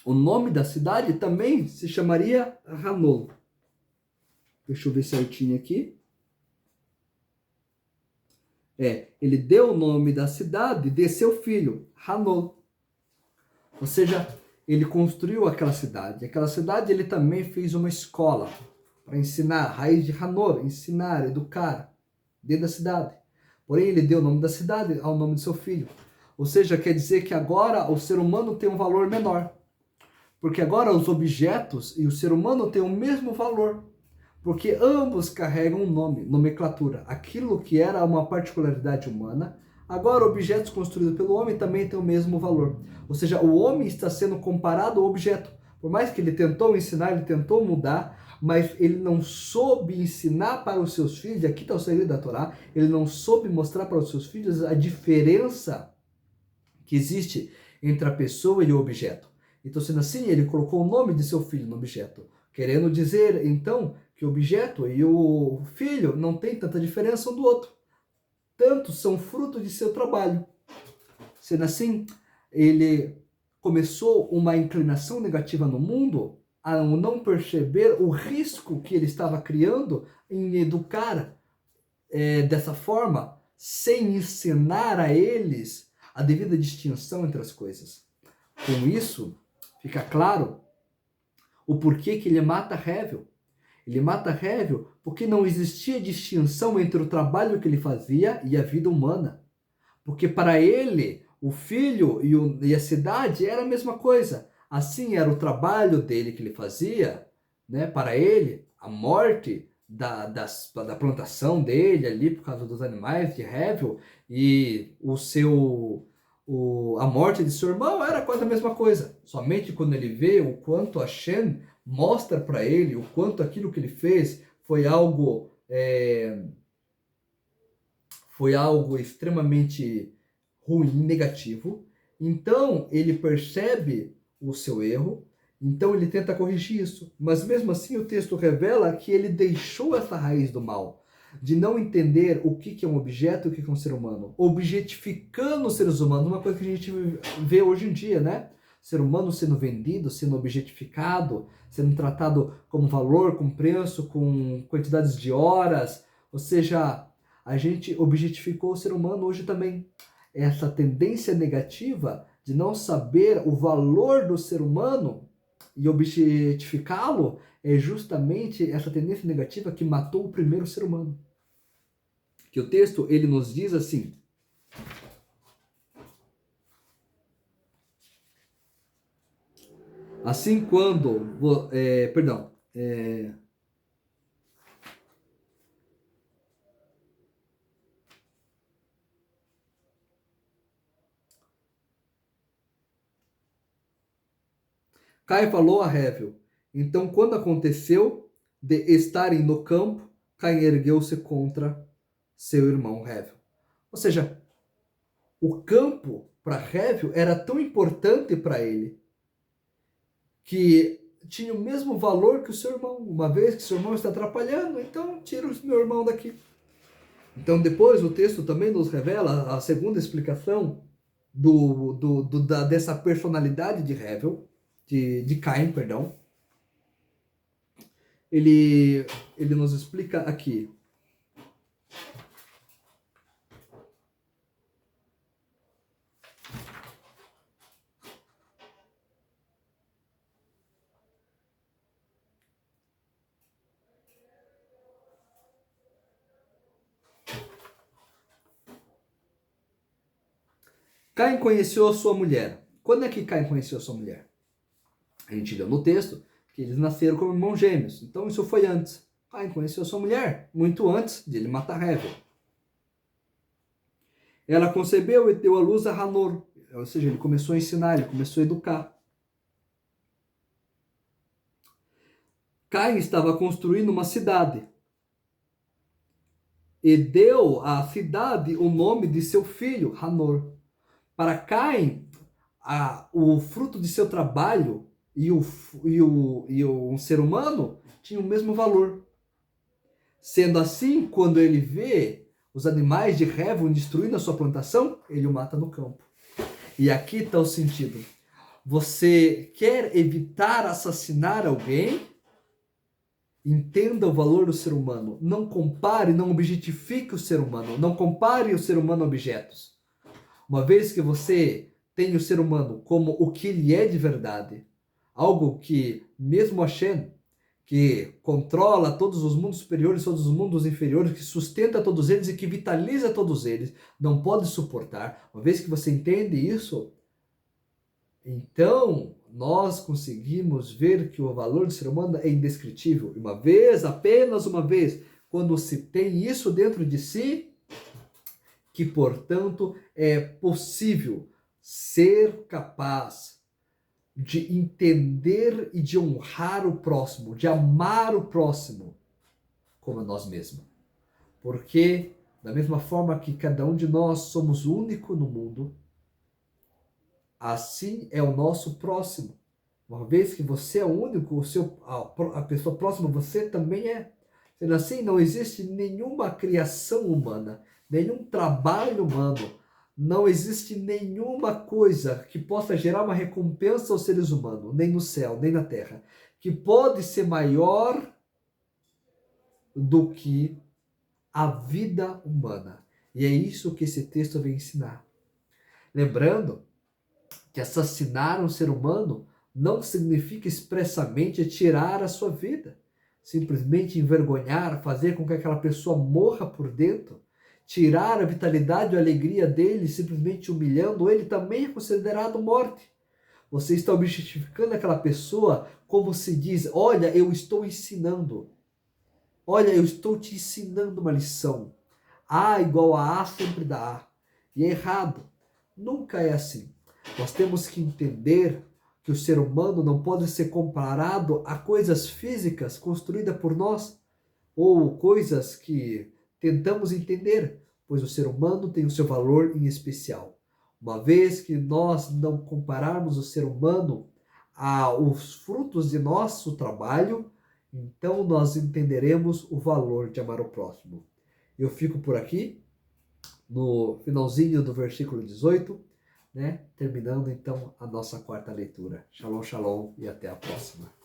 Speaker 1: o nome da cidade também se chamaria Hanol. Deixa eu ver certinho aqui. Ele deu o nome da cidade de seu filho, Hanol. Ou seja, ele construiu aquela cidade. Aquela cidade ele também fez uma escola para ensinar, raiz de Hanor, ensinar, educar, dentro da cidade. Porém, ele deu o nome da cidade ao nome de seu filho. Ou seja, quer dizer que agora o ser humano tem um valor menor. Porque agora os objetos e o ser humano têm o mesmo valor. Porque ambos carregam um nome, nomenclatura. Aquilo que era uma particularidade humana, agora objetos construídos pelo homem também têm o mesmo valor. Ou seja, o homem está sendo comparado ao objeto. Por mais que ele tentou ensinar, ele tentou mudar, mas ele não soube ensinar para os seus filhos, aqui está o segredo da Torá, ele não soube mostrar para os seus filhos a diferença que existe entre a pessoa e o objeto. Então, sendo assim, ele colocou o nome de seu filho no objeto, querendo dizer, então, que o objeto e o filho não têm tanta diferença um do outro. Tanto são fruto de seu trabalho. Sendo assim, ele começou uma inclinação negativa no mundo a não perceber o risco que ele estava criando em educar dessa forma, sem ensinar a eles a devida distinção entre as coisas. Com isso, fica claro o porquê que ele mata Hevel. Ele mata Hevel porque não existia distinção entre o trabalho que ele fazia e a vida humana. Porque para ele, o filho e a cidade era a mesma coisa. Assim era o trabalho dele que ele fazia, né? Para ele, a morte da plantação dele ali por causa dos animais de Hevel e a morte de seu irmão era quase a mesma coisa. Somente quando ele vê o quanto Hashem mostra para ele o quanto aquilo que ele fez foi algo extremamente ruim, negativo. Então ele percebe o seu erro, então ele tenta corrigir isso. Mas mesmo assim o texto revela que ele deixou essa raiz do mal, de não entender o que é um objeto e o que é um ser humano, objetificando os seres humanos, uma coisa que a gente vê hoje em dia, né? Ser humano sendo vendido, sendo objetificado, sendo tratado como valor, com preço, com quantidades de horas, ou seja, a gente objetificou o ser humano hoje também. Essa tendência negativa de não saber o valor do ser humano e objetificá-lo é justamente essa tendência negativa que matou o primeiro ser humano. Que o texto ele nos diz assim: assim quando, Caim falou a Hevel. Então, quando aconteceu de estarem no campo, Caim ergueu-se contra seu irmão Hevel. Ou seja, o campo para Hevel era tão importante para ele que tinha o mesmo valor que o seu irmão. Uma vez que seu irmão está atrapalhando, então tira o meu irmão daqui. Então depois o texto também nos revela a segunda explicação dessa personalidade de Hevel, de Caim, perdão. Ele nos explica aqui. Caim conheceu a sua mulher. Quando é que Caim conheceu a sua mulher? A gente leu no texto que eles nasceram como irmãos gêmeos. Então isso foi antes. Caim conheceu a sua mulher, muito antes de ele matar Hevel. Ela concebeu e deu à luz a Hanor. Ou seja, ele começou a ensinar, ele começou a educar. Caim estava construindo uma cidade. E deu à cidade o nome de seu filho, Hanor. Para Caim, o fruto de seu trabalho e um ser humano tinham o mesmo valor. Sendo assim, quando ele vê os animais de Hevel destruindo a sua plantação, ele o mata no campo. E aqui está o sentido. Você quer evitar assassinar alguém? Entenda o valor do ser humano. Não compare, não objetifique o ser humano. Não compare o ser humano a objetos. Uma vez que você tem o ser humano como o que ele é de verdade, algo que, mesmo Hashem, que controla todos os mundos superiores, todos os mundos inferiores, que sustenta todos eles e que vitaliza todos eles, não pode suportar. Uma vez que você entende isso, então nós conseguimos ver que o valor do ser humano é indescritível. Uma vez, apenas uma vez, quando se tem isso dentro de si, que, portanto, é possível ser capaz de entender e de honrar o próximo, de amar o próximo como a nós mesmos. Porque, da mesma forma que cada um de nós somos único no mundo, assim é o nosso próximo. Uma vez que você é único, a pessoa próxima a você também é. Sendo assim, não existe nenhuma criação humana, nenhum trabalho humano, não existe nenhuma coisa que possa gerar uma recompensa aos seres humanos, nem no céu, nem na terra, que pode ser maior do que a vida humana. E é isso que esse texto vem ensinar. Lembrando que assassinar um ser humano não significa expressamente tirar a sua vida. Simplesmente envergonhar, fazer com que aquela pessoa morra por dentro, tirar a vitalidade e a alegria dele, simplesmente humilhando ele, também é considerado morte. Você está objetificando aquela pessoa como se diz: olha, eu estou ensinando. Olha, eu estou te ensinando uma lição. A igual a A sempre dá A. E é errado. Nunca é assim. Nós temos que entender que o ser humano não pode ser comparado a coisas físicas construídas por nós ou coisas que tentamos entender, pois o ser humano tem o seu valor em especial. Uma vez que nós não compararmos o ser humano aos frutos de nosso trabalho, então nós entenderemos o valor de amar o próximo. Eu fico por aqui, no finalzinho do versículo 18, né? Terminando então a nossa quarta leitura. Shalom, shalom e até a próxima.